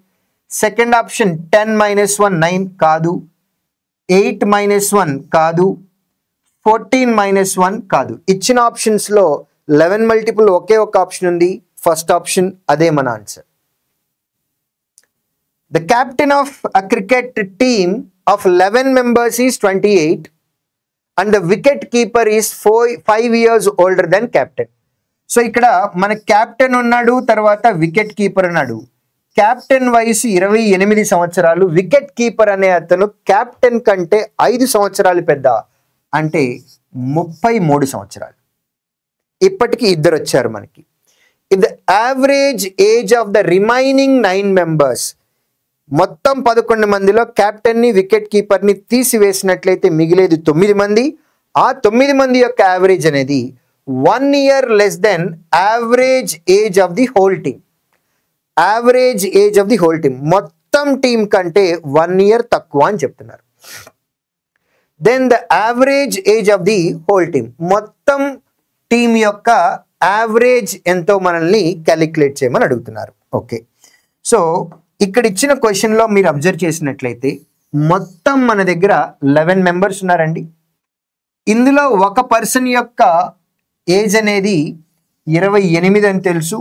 సెకండ్ ఆప్షన్ 10 - 1 9 కాదు, 8 - 1 కాదు, 14 - 1 కాదు. ఇచ్చిన ఆప్షన్స్లో 11 మల్టిపుల్ ఒకే ఒక ఆప్షన్ ఉంది, ఫస్ట్ ఆప్షన్, అదే మన answer. The captain of a cricket team of 11 members is 28 and the wicket keeper is 5 years older than captain. So ఇక్కడ మన క్యాప్టెన్ ఉన్నాడు, తర్వాత వికెట్ కీపర్ ఉన్నాడు. క్యాప్టెన్ వయసు 28 సంవత్సరాలు, వికెట్ కీపర్ అనే అతను క్యాప్టెన్ కంటే 5 సంవత్సరాలు పెద్ద, అంటే 33 సంవత్సరాలు. ఇప్పటికి ఇద్దరు వచ్చారు మనకి. The average age of the remaining 9 members, మొత్తం 11 మందిలో కెప్టెన్ని వికెట్ కీపర్ని తీసివేసినట్లయితే మిగిలేది 9 మంది. ఆ 9 మంది యొక్క యావరేజ్ అనేది 1 year less than average age of the whole team. Average age of the whole team మొత్తం టీం కంటే 1 ఇయర్ తక్కువ అని చెప్తున్నారు. Then the average age of the whole team, మొత్తం టీం యొక్క యావరేజ్ ఎంతో మనల్ని క్యాలిక్యులేట్ చేయమని అడుగుతున్నారు. ఓకే, సో ఇక్కడ ఇచ్చిన క్వశ్చన్లో మీరు అబ్జర్వ్ చేసినట్లయితే మొత్తం మన దగ్గర 11 మెంబర్స్ ఉన్నారండి. ఇందులో ఒక పర్సన్ యొక్క ఏజ్ అనేది 28 అని తెలుసు,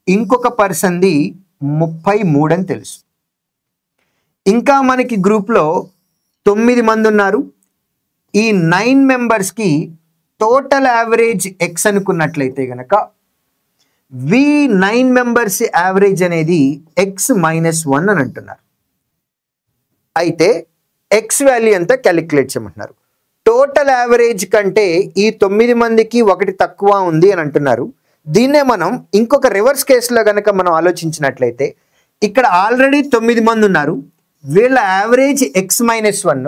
ఇంకొక పర్సన్ది 33 అని తెలుసు. ఇంకా మనకి గ్రూప్లో 9 మంది ఉన్నారు. ఈ 9 మెంబర్స్కి టోటల్ యావరేజ్ ఎక్స్ అనుకున్నట్లయితే గనక వి 9 మెంబర్స్ యావరేజ్ అనేది x-1 అని అంటున్నారు. అయితే ఎక్స్ వాల్యూ ఎంత క్యాలిక్యులేట్ చేయమంటున్నారు. టోటల్ యావరేజ్ కంటే ఈ 9 మందికి 1 తక్కువ ఉంది అని అంటున్నారు. దీన్నే మనం ఇంకొక రివర్స్ కేసులో గనక మనం ఆలోచించినట్లయితే ఇక్కడ ఆల్రెడీ 9 మంది ఉన్నారు, వీళ్ళ యావరేజ్ x-1,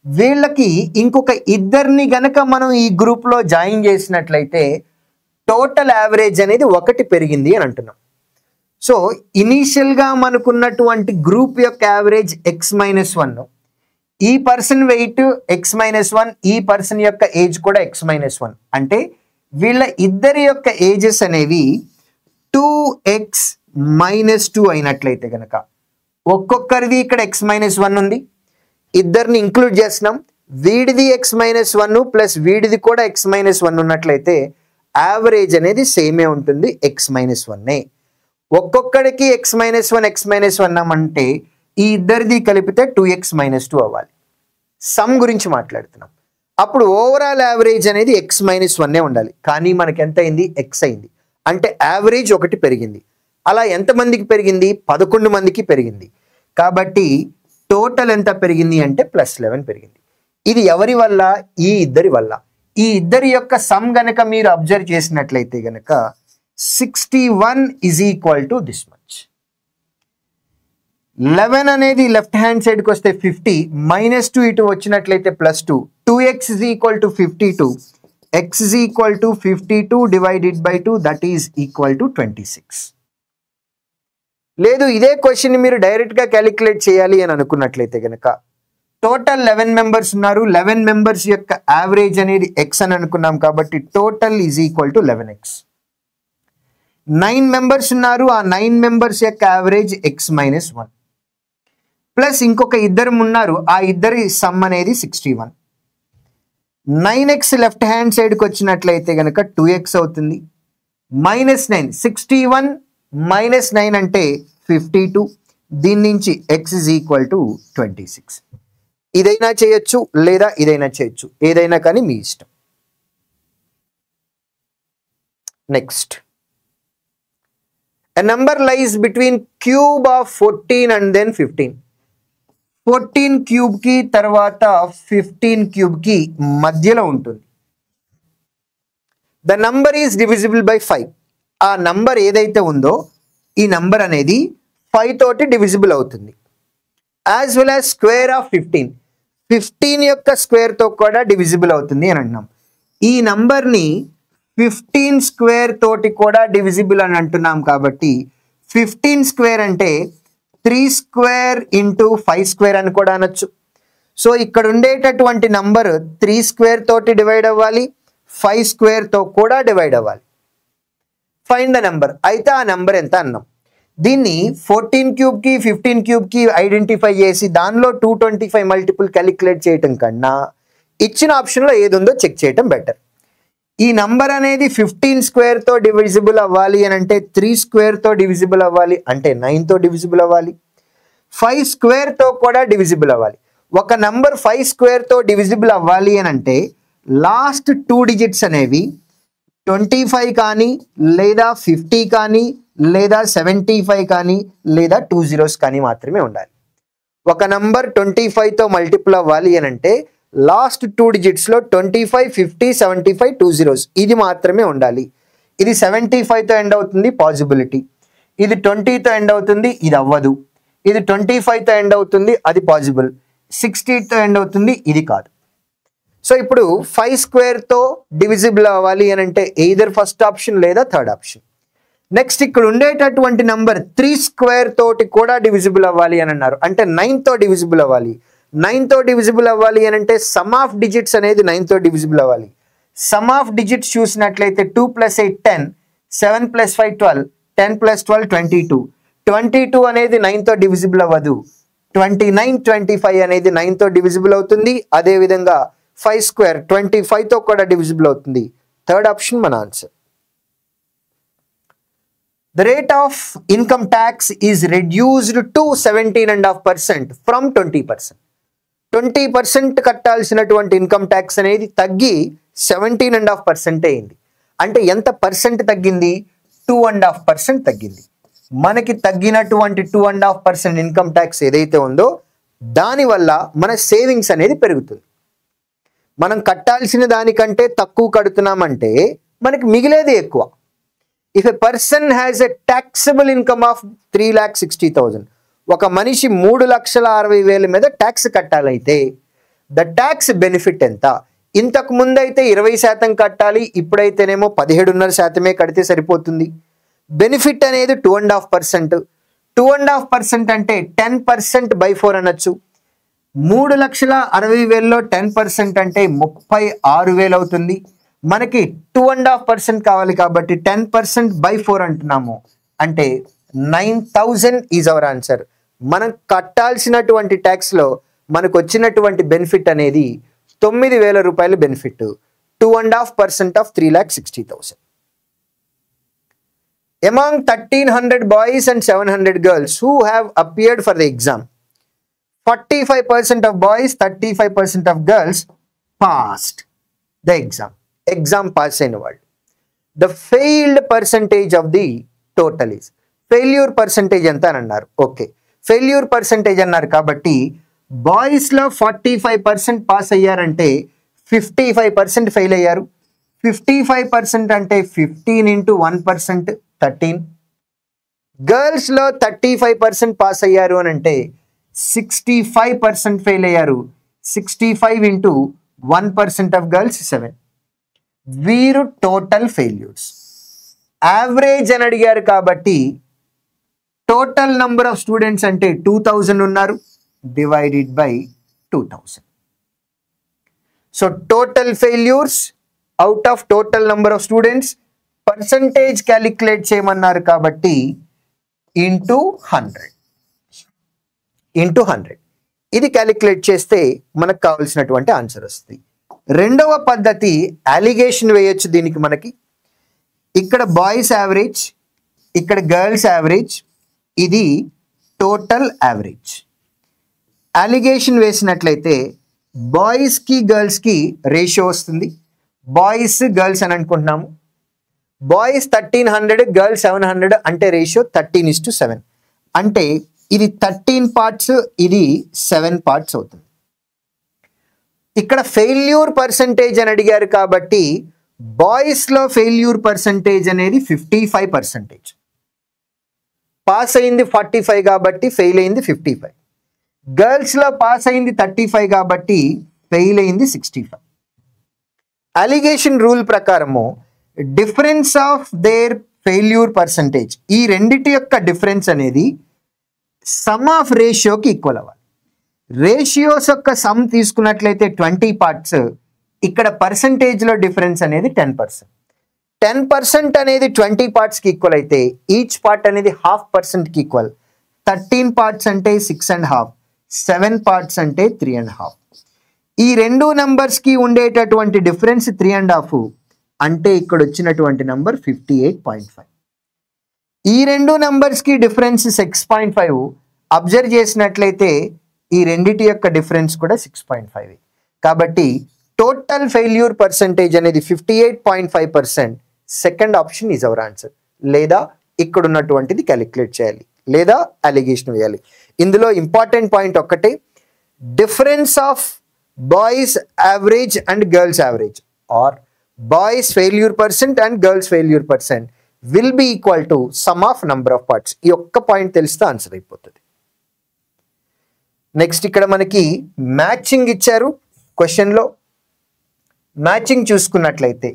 వీళ్ళకి ఇంకొక ఇద్దరిని గనక మనం ఈ గ్రూప్లో జాయిన్ చేసినట్లయితే టోటల్ యావరేజ్ అనేది 1 పెరిగింది అని అంటున్నాం. సో ఇనీషియల్గా మనకున్నటువంటి గ్రూప్ యొక్క యావరేజ్ x-1, ఈ పర్సన్ వెయిట్ x-1, ఈ పర్సన్ యొక్క ఏజ్ కూడా x-1, అంటే వీళ్ళ ఇద్దరి యొక్క ఏజెస్ అనేవి 2x-2 అయినట్లయితే గనక ఒక్కొక్కరిది ఇక్కడ x-1 ఉంది, ఇద్దరిని ఇంక్లూడ్ చేస్తున్నాం, వీడిది x-1 ప్లస్ వీడిది కూడా x-1 ఉన్నట్లయితే యావరేజ్ అనేది సేమే ఉంటుంది, x-1. ఒక్కొక్కడికి x-1 అంటే ఈ ఇద్దరిది కలిపితే 2x-2 అవ్వాలి. సమ్ గురించి మాట్లాడుతున్నాం. అప్పుడు ఓవరాల్ యావరేజ్ అనేది x-1 ఉండాలి. కానీ మనకి ఎంత అయింది? x అయింది. అంటే యావరేజ్ 1 పెరిగింది. అలా ఎంతమందికి పెరిగింది? 11 మందికి పెరిగింది. కాబట్టి టోటల్ ఎంత పెరిగింది అంటే +11 పెరిగింది. ఇది ఎవరి వల్ల? ఈ ఇద్దరి వల్ల. ఈ ఇద్దరి యొక్క సమ్ గనక మీరు అబ్జర్వ్ చేసినట్లయితే గనక 61 = దిస్ మచ్. 11 అనేది లెఫ్ట్ హ్యాండ్ సైడ్కి వస్తే 50, -2 ఇటు వచ్చినట్లయితే +2, 2x = 52, x = 52 divided by 2, that is equal to 26. లేదు ఇదే క్వశ్చన్ మీరు డైరెక్ట్గా క్యాలిక్యులేట్ చేయాలి అని అనుకున్నట్లయితే కనుక టోటల్ 11 మెంబర్స్ ఉన్నారు, 11 మెంబర్స్ యొక్క యావరేజ్ అనేది x అని అనుకున్నాం కాబట్టి total is equal to 11x. 9 members ఉన్నారు, ఆ 9 మెంబర్స్ యొక్క యావరేజ్ x-1 ప్లస్ ఇంకొక ఇద్దరు ఉన్నారు, ఆ ఇద్దరి సమ్ అనేది 61. 9x లెఫ్ట్ హ్యాండ్ సైడ్కి వచ్చినట్లయితే కనుక 2x అవుతుంది, -9, 61 -9 అంటే 52, దీని నుంచి x = 26. ఇదైనా చేయొచ్చు లేదా ఇదైనా చేయొచ్చు, ఏదైనా కానీ మీ ఇష్టం. Next, a number lies between cube of 14 and then 15. 14 cube కి తర్వాత 15 క్యూబ్ కి మధ్యలో ఉంటుంది. The number is divisible by 5. ఆ నంబర్ ఏదైతే ఉందో ఈ నంబర్ అనేది 5 తోటి డివిజిబుల్ అవుతుంది. As well as square of 15, 15 యొక్క స్క్వేర్ తో కూడా డివిజిబుల్ అవుతుంది అని అంటున్నాం. ఈ నంబర్ని 15 స్క్వేర్ తోటి కూడా డివిజిబుల్ అని అంటున్నాం కాబట్టి 15 స్క్వేర్ అంటే 3 స్క్వేర్ ఇంటూ 5 స్క్వేర్ అని కూడా అనొచ్చు. సో ఇక్కడ ఉండేటటువంటి నంబర్ 3 స్క్వేర్ తోటి డివైడ్ అవ్వాలి, 5 స్క్వేర్ తో కూడా డివైడ్ అవ్వాలి. Find the number. అయితే ఆ నెంబర్ ఎంత అన్నాం. దీన్ని 14 క్యూబ్ కి 15 క్యూబ్ కి ఐడెంటిఫై చేసి దానిలో 225 మల్టిపుల్ క్యాలిక్యులేట్ చేయటం కన్నా ఇచ్చిన ఆప్షన్లో ఏది ఉందో చెక్ చేయటం బెటర్. ఈ నంబర్ అనేది 15 స్క్వేర్ తో డివిజిబుల్ అవ్వాలి అని అంటే 3 స్క్వేర్ తో డివిజిబుల్ అవ్వాలి, అంటే 9 తో డివిజిబుల్ అవ్వాలి, 5 స్క్వేర్ తో కూడా డివిజిబుల్ అవ్వాలి. ఒక నంబర్ 5 స్క్వేర్ తో డివిజిబుల్ అవ్వాలి అని అంటే లాస్ట్ 2 డిజిట్స్ అనేవి 25 కానీ లేదా 50 కానీ లేదా 75 కానీ లేదా 2 zeros కానీ మాత్రమే ఉండాలి. ఒక నంబర్ 25 తో మల్టిపుల్ అవ్వాలి అని అంటే లాస్ట్ 2 డిజిట్స్లో 25, 50, 75, 2 zeros ఇది మాత్రమే ఉండాలి. ఇది 75తో ఎండ్ అవుతుంది, పాసిబిలిటీ. ఇది 20తో ఎండ్ అవుతుంది, ఇది అవ్వదు. ఇది 25తో ఎండ్ అవుతుంది, అది పాసిబుల్. 60తో ఎండ్ అవుతుంది, ఇది కాదు. సో ఇప్పుడు 5 స్క్వేర్తో డివిజిబుల్ అవ్వాలి అని అంటే ఎయిదర్ ఫస్ట్ ఆప్షన్ లేదా థర్డ్ ఆప్షన్. నెక్స్ట్ ఇక్కడ ఉండేటటువంటి నంబర్ 3 స్క్వేర్ తోటి కూడా డివిజిబుల్ అవ్వాలి అని అన్నారు. అంటే 9తో డివిజిబుల్ అవ్వాలి. 9తో డివిజిబుల్ అవ్వాలి అని అంటే సమ్ ఆఫ్ డిజిట్స్ అనేది 9తో డివిజిబుల్ అవ్వాలి. సమ్ ఆఫ్ డిజిట్స్ చూసినట్లయితే 2 + 8 10, 7 + 5 12, 10 + 12 22. 22 అనేది 9తో డివిజిబుల్ అవ్వదు. 29, 25 అనేది 9తో డివిజిబుల్ అవుతుంది. అదేవిధంగా 5 స్క్వేర్ 25తో కూడా డివిజిబుల్ అవుతుంది. థర్డ్ ఆప్షన్ మన answer. The rate of income tax is reduced to 17.5% from 20%. 20% కట్టాల్సినటువంటి income tax అనేది తగ్గి 17.5% అయింది. అంటే ఎంత పర్సెంట్ తగ్గింది? 2.5% తగ్గింది. మనకి తగ్గినటువంటి 2.5% ఇన్కమ్ ట్యాక్స్ ఏదైతే ఉందో దానివల్ల మన సేవింగ్స్ అనేది పెరుగుతుంది. మనం కట్టాల్సిన దానికంటే తక్కువ కడుతున్నామంటే మనకి మిగిలేది ఎక్కువ. If a person has a taxable income of 3,60,000, ఒక మనిషి 3,60,000 మీద ట్యాక్స్ కట్టాలైతే ద ట్యాక్స్ బెనిఫిట్ ఎంత? ఇంతకు ముందు అయితే 20% కట్టాలి, ఇప్పుడైతేనేమో 17.5% కడితే సరిపోతుంది. బెనిఫిట్ అనేది 2.5%. 2.5% అంటే 10% by 4 అనొచ్చు. 3,60,000లో 10% అంటే 36,000 అవుతుంది. మనకి 2.5% కావాలి కాబట్టి 10% by 4 అంటున్నాము. అంటే 9,000 ఈజ్ అవర్ ఆన్సర్. మనం కట్టాల్సినటువంటి ట్యాక్స్లో మనకు వచ్చినటువంటి బెనిఫిట్ అనేది 9,000 రూపాయల benefit. 2.5% of 3,60,000. Among 1,300 boys and 700 girls who have appeared for the exam, 45% of boys, 35% of girls passed the exam. Exam pass అయిన వాళ్ళు. The failed percentage of the total is. Failure percentage ఎంత అని అన్నారు. ఓకే, ఫెయిల్యూర్ పర్సంటేజ్ అన్నారు కాబట్టి బాయ్స్లో 45% పాస్ అయ్యారంటే 55% ఫెయిల్ అయ్యారు. 55% అంటే 15 into 1% 13. గర్ల్స్లో 35% పాస్ అయ్యారు అని అంటే 65% ఫెయిల్ అయ్యారు. 65 into 1% ఆఫ్ గర్ల్స్ 7. వీరు టోటల్ ఫెయిల్యూర్స్. యావరేజ్ అని అడిగారు కాబట్టి టోటల్ నంబర్ ఆఫ్ స్టూడెంట్స్ అంటే 2000 ఉన్నారు, divided by 2000. So total failures out of total number of students percentage calculate చేయమన్నారు కాబట్టి ఇంటూ 100 ఇది క్యాలిక్యులేట్ చేస్తే మనకు కావాల్సినటువంటి ఆన్సర్ వస్తుంది. రెండవ పద్ధతి అలిగేషన్ వేయొచ్చు దీనికి. మనకి ఇక్కడ బాయ్స్ యావరేజ్, ఇక్కడ గర్ల్స్ యావరేజ్, ఇది టోటల్ యావరేజ్. అలిగేషన్ వేసినట్లయితే బాయ్స్కి గర్ల్స్కి రేషియో వస్తుంది. బాయ్స్ గర్ల్స్ అని అనుకుంటున్నాము. బాయ్స్ 1,300, గర్ల్స్ 700 అంటే రేషియో 13:7. అంటే ఇది 13 parts, ఇది 7 parts అవుతుంది. ఇక్కడ ఫెయిల్యూర్ పర్సంటేజ్ అని అడిగారు కాబట్టి బాయ్స్లో ఫెయిల్యూర్ పర్సంటేజ్ అనేది 55%. పాస్ అయింది 45 కాబట్టి ఫెయిల్ అయింది 55. గర్ల్స్లో పాస్ అయింది 35 కాబట్టి ఫెయిల్ అయింది 65. అలిగేషన్ రూల్ ప్రకారము difference of their failure percentage, ఈ రెండిటి యొక్క డిఫరెన్స్ అనేది సమ్ ఆఫ్ రేషియోకి ఈక్వల్ అవ్వాలి. రేషియోస్ యొక్క సమ్ తీసుకున్నట్లయితే 20 parts, ఇక్కడ పర్సంటేజ్లో డిఫరెన్స్ అనేది 10%. 10% అనేది 20 partsకి ఈక్వల్ అయితే ఈచ్ పార్ట్ అనేది 0.5%కి ఈక్వల్. 13 parts అంటే 6.5, 7 parts అంటే 3.5. ఈ రెండు నంబర్స్కి ఉండేటటువంటి డిఫరెన్స్ 3.5 అంటే ఇక్కడ వచ్చినటువంటి నంబర్ 58.5. ఈ రెండు నంబర్స్కి డిఫరెన్స్ 6.5. అబ్జర్వ్ చేసినట్లయితే ఈ రెండిటి యొక్క డిఫరెన్స్ కూడా 6.5. కాబట్టి టోటల్ ఫెయిల్యూర్ పర్సంటేజ్ అనేది 58.5%. Second option is our answer. లేదా ఇక్కడ ఉన్నటువంటిది క్యాలిక్యులేట్ చేయాలి, లేదా అలిగేషన్ వేయాలి. ఇందులో ఇంపార్టెంట్ పాయింట్ ఒక్కటే, difference of boys average and girls average, or boys failure percent and girls failure percent will be equal to sum of number of parts. ఈ ఒక్క పాయింట్ తెలిస్తే ఆన్సర్ అయిపోతుంది. నెక్స్ట్ ఇక్కడ మనకి మ్యాచింగ్ ఇచ్చారు క్వశ్చన్లో. మ్యాచింగ్ చూసుకున్నట్లయితే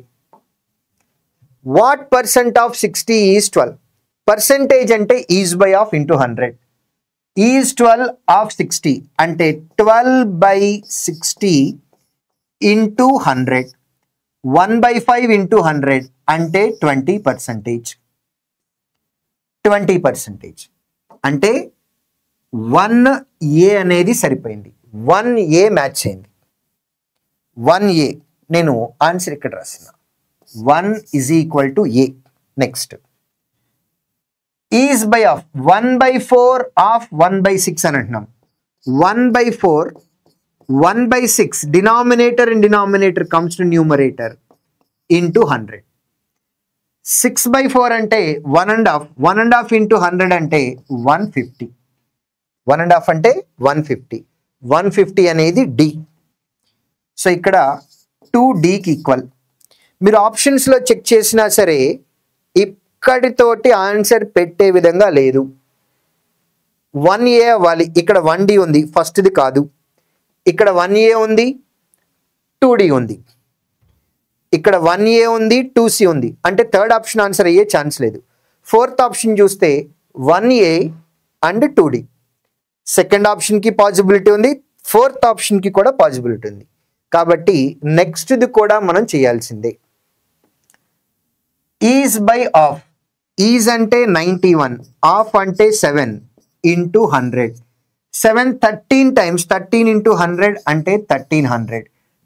what percent of 60 is 12. Percentage అంటే is by of into 100. Is 12 of 60 అంటే 12/60 ఇంటూ 100. 1/5 ఇంటూ 100 అంటే 20%. 20% అంటే 1A అనేది సరిపోయింది. 1A మ్యాచ్ అయింది. 1A నేను ఆన్సర్ ఇక్కడ రాసిన 1 is equal to A. Next is by of 1/4 of 1/6 అని అంటున్నాం. 1/4 1/6 denominator and denominator comes to numerator into 100. 6/4 అంటే 1.5. 1.5 ఇంటూ 100 అంటే 150. 1.5 అంటే 150. 150 అనేది D. సో ఇక్కడ 2Dకి ఈక్వల్. మీరు ఆప్షన్స్లో చెక్ చేసినా సరే ఇక్కడితోటి ఆన్సర్ పెట్టే విధంగా లేదు. 1A అవ్వాలి. ఇక్కడ 1D ఉంది, ఫస్ట్ది కాదు. ఇక్కడ 1A ఉంది, 2D ఉంది. ఇక్కడ 1A ఉంది, 2C ఉంది. అంటే థర్డ్ ఆప్షన్ ఆన్సర్ అయ్యే ఛాన్స్ లేదు. ఫోర్త్ ఆప్షన్ చూస్తే 1A అండ్ 2D. సెకండ్ ఆప్షన్కి పాసిబిలిటీ ఉంది, ఫోర్త్ ఆప్షన్కి కూడా పాసిబిలిటీ ఉంది. కాబట్టి నెక్స్ట్ది కూడా మనం చేయాల్సిందే. Is by of. ఈజ్ అంటే 91, ఆఫ్ అంటే 7 ఇంటూ 100. 7 13 టైమ్స్ 13 ఇంటూ 100 అంటే 1300.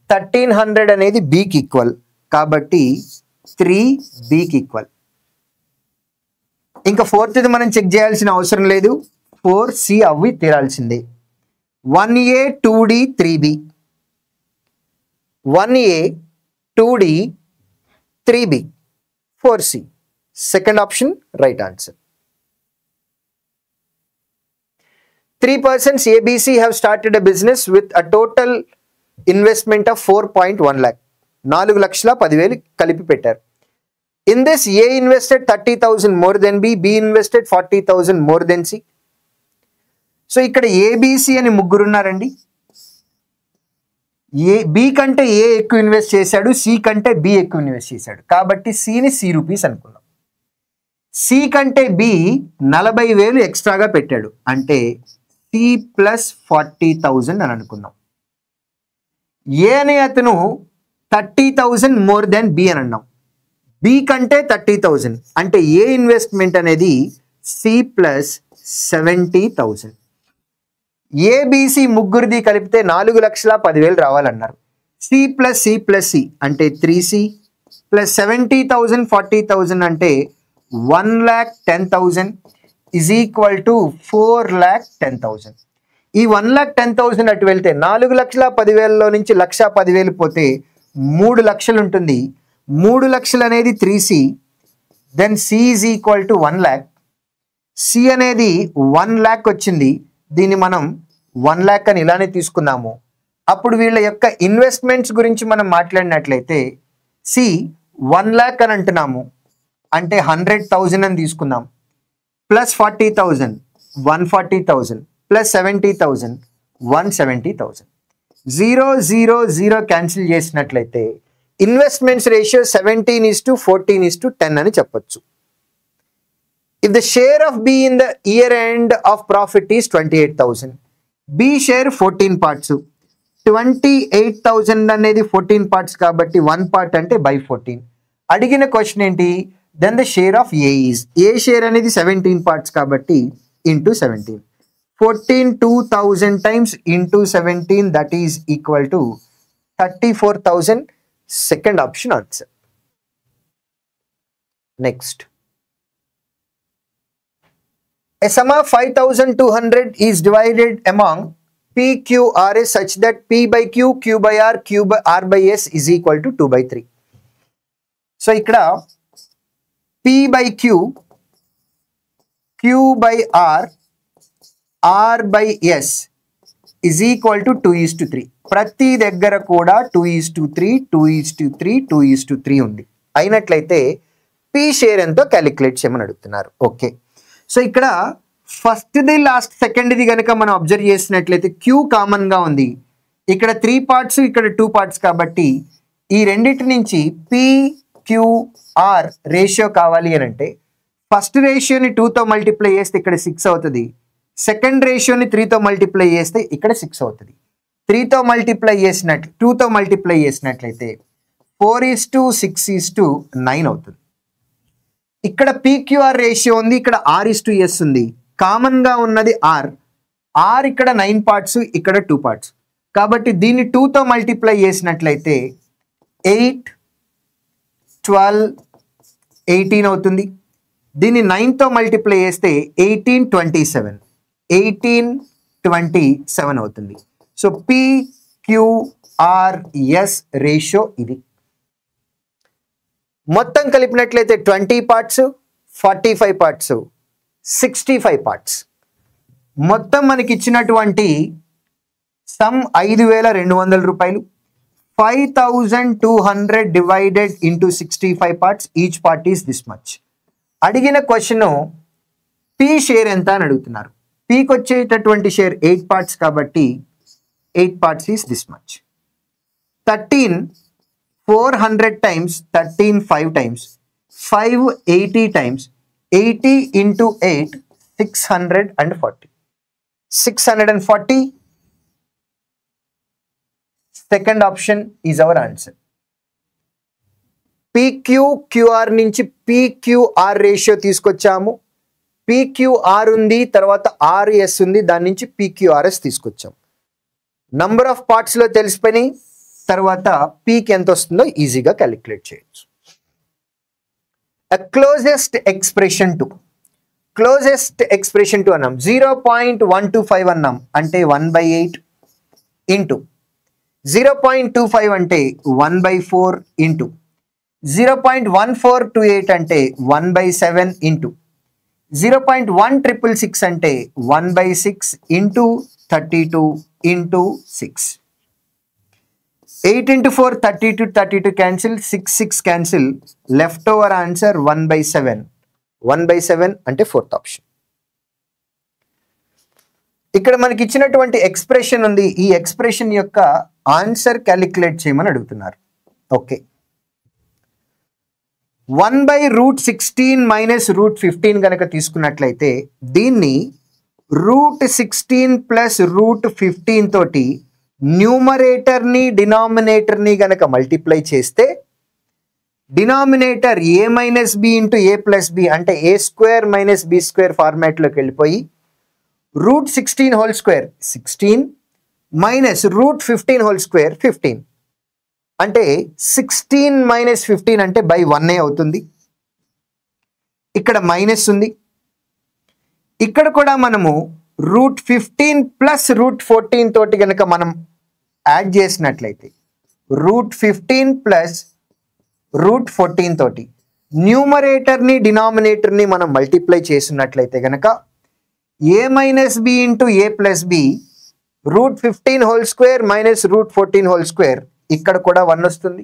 1300 అనేది Bకి ఈక్వల్ కాబట్టి 3Bకి ఈక్వల్. ఇంకా ఫోర్త్ది మనం చెక్ చేయాల్సిన అవసరం లేదు. 4C అవి తీరాల్సిందే. 1A 2D 3B. 1A 2D 3B 4C. Second option right answer. 3 persons ABC have started a business with a total investment of 4.1 lakh. 4,10,000 కలిపి పెట్టారు. In this A invested 30,000 more than B, B invested 40,000 more than C. So ఇక్కడ ABC అని ముగ్గురు ఉన్నారండి. B కంటే A ఎక్కువ ఇన్వెస్ట్ చేశాడు, C కంటే B ఎక్కువ ఇన్వెస్ట్ చేశాడు. కాబట్టి Cని C రూపీస్ అనుకున్నాం. C కంటే B 40,000 ఎక్స్ట్రాగా పెట్టాడు అంటే C ప్లస్ 40,000 అని అనుకుందాం. ఏ అనే అతను 30,000 మోర్ దెన్ B అని అన్నాం. B కంటే 30,000 అంటే ఏ ఇన్వెస్ట్మెంట్ అనేది C ప్లస్ 70,000. ABC ముగ్గురిది కలిపితే 4,10,000 రావాలన్నారు. C ప్లస్ C అంటే 3C ప్లస్ 70,000 40,000 అంటే 1,10,000 is equal to 4,10,000. ఈ 1,10,000 అటు వెళ్తే 4,10,000లో నుంచి 1,10,000 పోతే 3 లక్షలు ఉంటుంది. 3 లక్షలు అనేది 3C. Then C is equal to 1 lakh. C అనేది 1 lakh వచ్చింది. దీన్ని మనం 1 lakh అని ఇలానే తీసుకుందాము. అప్పుడు వీళ్ళ యొక్క ఇన్వెస్ట్మెంట్స్ గురించి మనం మాట్లాడినట్లయితే C 1 lakh అని అంటున్నాము అంటే 100,000 అని తీసుకుందాం. Plus 40,000 140,000 plus 70,000 170,000. 0 0 0 క్యాన్సిల్ చేసినట్లయితే ఇన్వెస్ట్మెంట్స్ రేషియో 17:14:10 అని చెప్పొచ్చు. If the share of B in the year end of profit is 28,000, B share 14 parts. 28,000 అనేది 14 parts కాబట్టి 1 part అంటే by 14. అడిగిన క్వశ్చన్ ఏంటి? Then the share of A is. A share అనేది 17 parts కాబట్టి into 17. 14 2,000 times into 17 that is equal to 34,000. Second option answer. Next. A sum of 5,200 is divided among P, Q, R S such that P by Q, Q by R, Q by R by S is equal to 2/3. So ఇక్కడ P by Q, Q by R, R by S is equal to 2:3. ప్రతి దగ్గర కూడా 2:3, 2:3, 2:3 ఉంది. అయినట్లయితే పి షేర్ ఎంతో క్యాలిక్యులేట్ చేయమని అడుగుతున్నారు. ఓకే, సో ఇక్కడ ఫస్ట్ది లాస్ట్ సెకండ్ది కనుక మనం అబ్జర్వ్ చేసినట్లయితే క్యూ కామన్గా ఉంది. ఇక్కడ 3 పార్ట్స్, ఇక్కడ 2 పార్ట్స్, కాబట్టి ఈ రెండింటి నుంచి PQR రేషియో కావాలి అని అంటే ఫస్ట్ రేషియోని 2తో మల్టిప్లై చేస్తే ఇక్కడ 6 అవుతుంది. సెకండ్ రేషియోని 3తో మల్టిప్లై చేస్తే ఇక్కడ 6 అవుతుంది. 2తో మల్టిప్లై చేసినట్లయితే 4:6:9 అవుతుంది. ఇక్కడ PQR రేషియో ఉంది, ఇక్కడ R:S ఉంది. కామన్గా ఉన్నది R ఇక్కడ 9 పార్ట్స్, ఇక్కడ 2 పార్ట్స్, కాబట్టి దీన్ని 2తో మల్టిప్లై చేసినట్లయితే 8, 12, 18 అవుతుంది. దీన్ని 9తో మల్టిప్లై చేస్తే 18, 27 అవుతుంది. సో PQRS రేషియో ఇది. మొత్తం కలిపినట్లయితే 20 పార్ట్స్, 45 పార్ట్స్, 65 పార్ట్స్. మొత్తం మనకి ఇచ్చినటువంటి సమ్ 5,200 రూపాయలు. 5,200 divided into 65 parts, each part is this much. అడిగిన క్వశ్చన్ పి షేర్ ఎంత అని అడుగుతున్నారు. పీకి వచ్చేటటువంటి షేర్ 8 పార్ట్స్ కాబట్టి 8 parts is this much. 13 400 times 13 5 times 580 times 80 into 8 640. 640. Second option is our answer. PQQR నుంచి PQR రేషియో తీసుకొచ్చాము. PQR ఉంది, తర్వాత RS ఉంది, దాని నుంచి PQRS తీసుకొచ్చాము. నంబర్ ఆఫ్ పార్ట్స్లో తెలిసిపోయి తర్వాత పీకి ఎంత వస్తుందో ఈజీగా క్యాలిక్యులేట్ చేయొచ్చు. క్లోజెస్ట్ ఎక్స్ప్రెషన్ టు అన్నాం. 0.125 అన్నాం అంటే 1/8 ఇంటూ 0.25 అంటే 1/4 ఇంటూ 0.1428 అంటే 1/7 ఇంటూ 0.1666 అంటే 1/6 into 32 into 6. 8 into 4 32, 32 cancel, 6 cancel, leftover answer 1/7. 1/7 అంటే 4th ఆప్షన్. ఇక్కడ మనకి ఇచ్చినటువంటి ఎక్స్ప్రెషన్ ఉంది, ఈ ఎక్స్ప్రెషన్ యొక్క ఆన్సర్ క్యాలిక్యులేట్ చేయమని అడుగుతున్నారు. ఓకే, 1/√16 మైనస్ √15 కనుక తీసుకున్నట్లయితే దీన్ని √16 ప్లస్ √15 తోటి న్యూమరేటర్ని డినామినేటర్ని గనక మల్టిప్లై చేస్తే denominator a minus B into a plus B అంటే a² మైనస్ b² ఫార్మాట్లోకి వెళ్ళిపోయి √16 whole square 16 minus √15 whole square 15 అంటే 16 మైనస్ 15 అంటే బై 1 అవుతుంది. ఇక్కడ మైనస్ ఉంది. ఇక్కడ కూడా మనము √15 ప్లస్ √14 తోటి కనుక మనం యాడ్ చేసినట్లయితే √15 ప్లస్ √14 తోటి న్యూమరేటర్ని డినామినేటర్ని మనం మల్టిప్లై చేసినట్లయితే కనుక a minus B into a plus B √15 whole square minus √14 whole square, ఇక్కడ కూడా 1 వస్తుంది.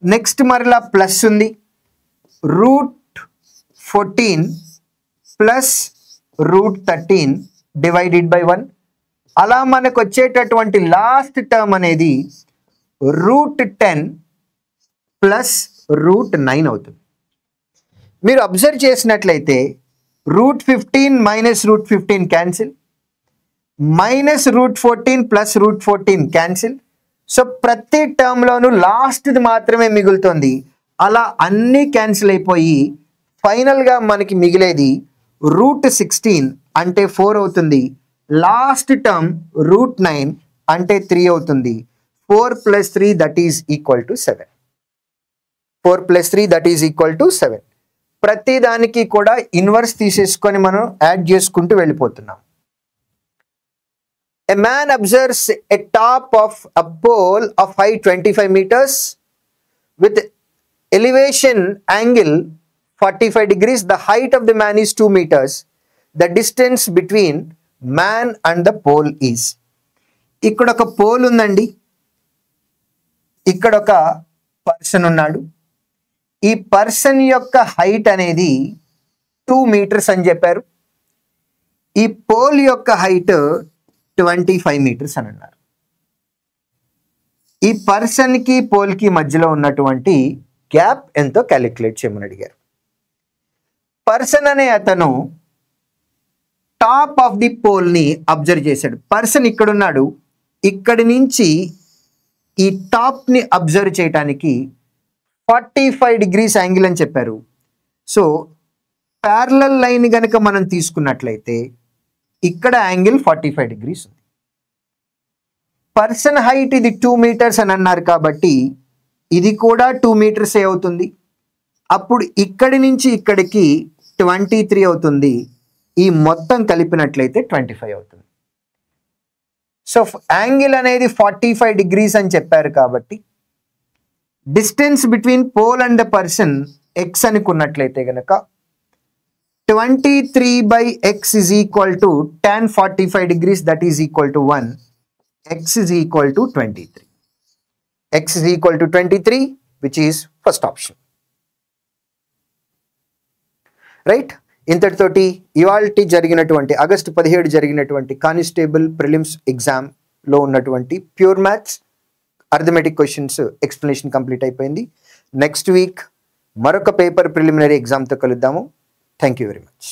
నెక్స్ట్ మరలా ప్లస్ ఉంది, √14 ప్లస్ √13 డివైడెడ్ బై 1. అలా మనకు వచ్చేటటువంటి లాస్ట్ టర్మ్ అనేది √10 ప్లస్ √9 అవుతుంది. మీరు అబ్జర్వ్ చేసినట్లయితే √15 minus √15 cancel, minus √14 plus √14 cancel. So ప్రతి టర్మ్లోనూ లాస్ట్ది మాత్రమే మిగులుతుంది. అలా అన్నీ క్యాన్సిల్ అయిపోయి ఫైనల్గా మనకి మిగిలేది √16 అంటే 4 అవుతుంది. లాస్ట్ టర్మ్ √9 అంటే 3 అవుతుంది. 4 + 3 that is equal to 7. 4 + 3 that is equal to 7. ప్రతి దానికి కూడా ఇన్వర్స్ తీసేసుకొని మనం యాడ్ చేసుకుంటూ వెళ్ళిపోతున్నాం. A man observes a top of a pole of height 25 meters with elevation angle 45 degrees. The height of the man is 2 meters. The distance between man and the pole is. ఇక్కడ ఒక పోల్ ఉందండి, ఇక్కడ ఒక పర్సన్ ఉన్నాడు. ఈ పర్సన్ యొక్క హైట్ అనేది 2 మీటర్స్ అని చెప్పారు. ఈ పోల్ యొక్క హైట్ 25 మీటర్స్ అని అన్నారు. ఈ పర్సన్కి పోల్కి మధ్యలో ఉన్నటువంటి గ్యాప్ ఎంతో క్యాలిక్యులేట్ చేయమని అడిగారు. పర్సన్ అనే అతను టాప్ ఆఫ్ ది పోల్ని అబ్జర్వ్ చేశాడు. పర్సన్ ఇక్కడ ఉన్నాడు, ఇక్కడి నుంచి ఈ టాప్ని అబ్జర్వ్ చేయడానికి 45 డిగ్రీస్ యాంగిల్ అని చెప్పారు. సో ప్యారలల్ లైన్ కనుక మనం తీసుకున్నట్లయితే ఇక్కడ యాంగిల్ 45 డిగ్రీస్ ఉంది. పర్సన్ హైట్ ఇది 2 మీటర్స్ అని అన్నారు కాబట్టి ఇది కూడా 2 మీటర్స్ అవుతుంది. అప్పుడు ఇక్కడి నుంచి ఇక్కడికి 23 అవుతుంది. ఈ మొత్తం కలిపినట్లయితే 25 అవుతుంది. సో యాంగిల్ అనేది 45 డిగ్రీస్ అని చెప్పారు కాబట్టి distance between pole and the person X అనుకున్నట్లయితే కనుక 23/x is equal to tan 45 degrees, that is equal to 1. X is equal to 23. X is equal to 23, which is first option. Right? ఇంతటితోటి ఇవాల్టి జరిగినటువంటి ఆగస్టు 17 జరిగినటువంటి కానిస్టేబుల్ ప్రిలిమ్స్ ఎగ్జామ్లో ఉన్నటువంటి pure maths arithmetic questions explanation complete అయిపోయింది. నెక్స్ట్ వీక్ మరొక పేపర్ ప్రిలిమినరీ ఎగ్జామ్తో కలుద్దాము. Thank you very much.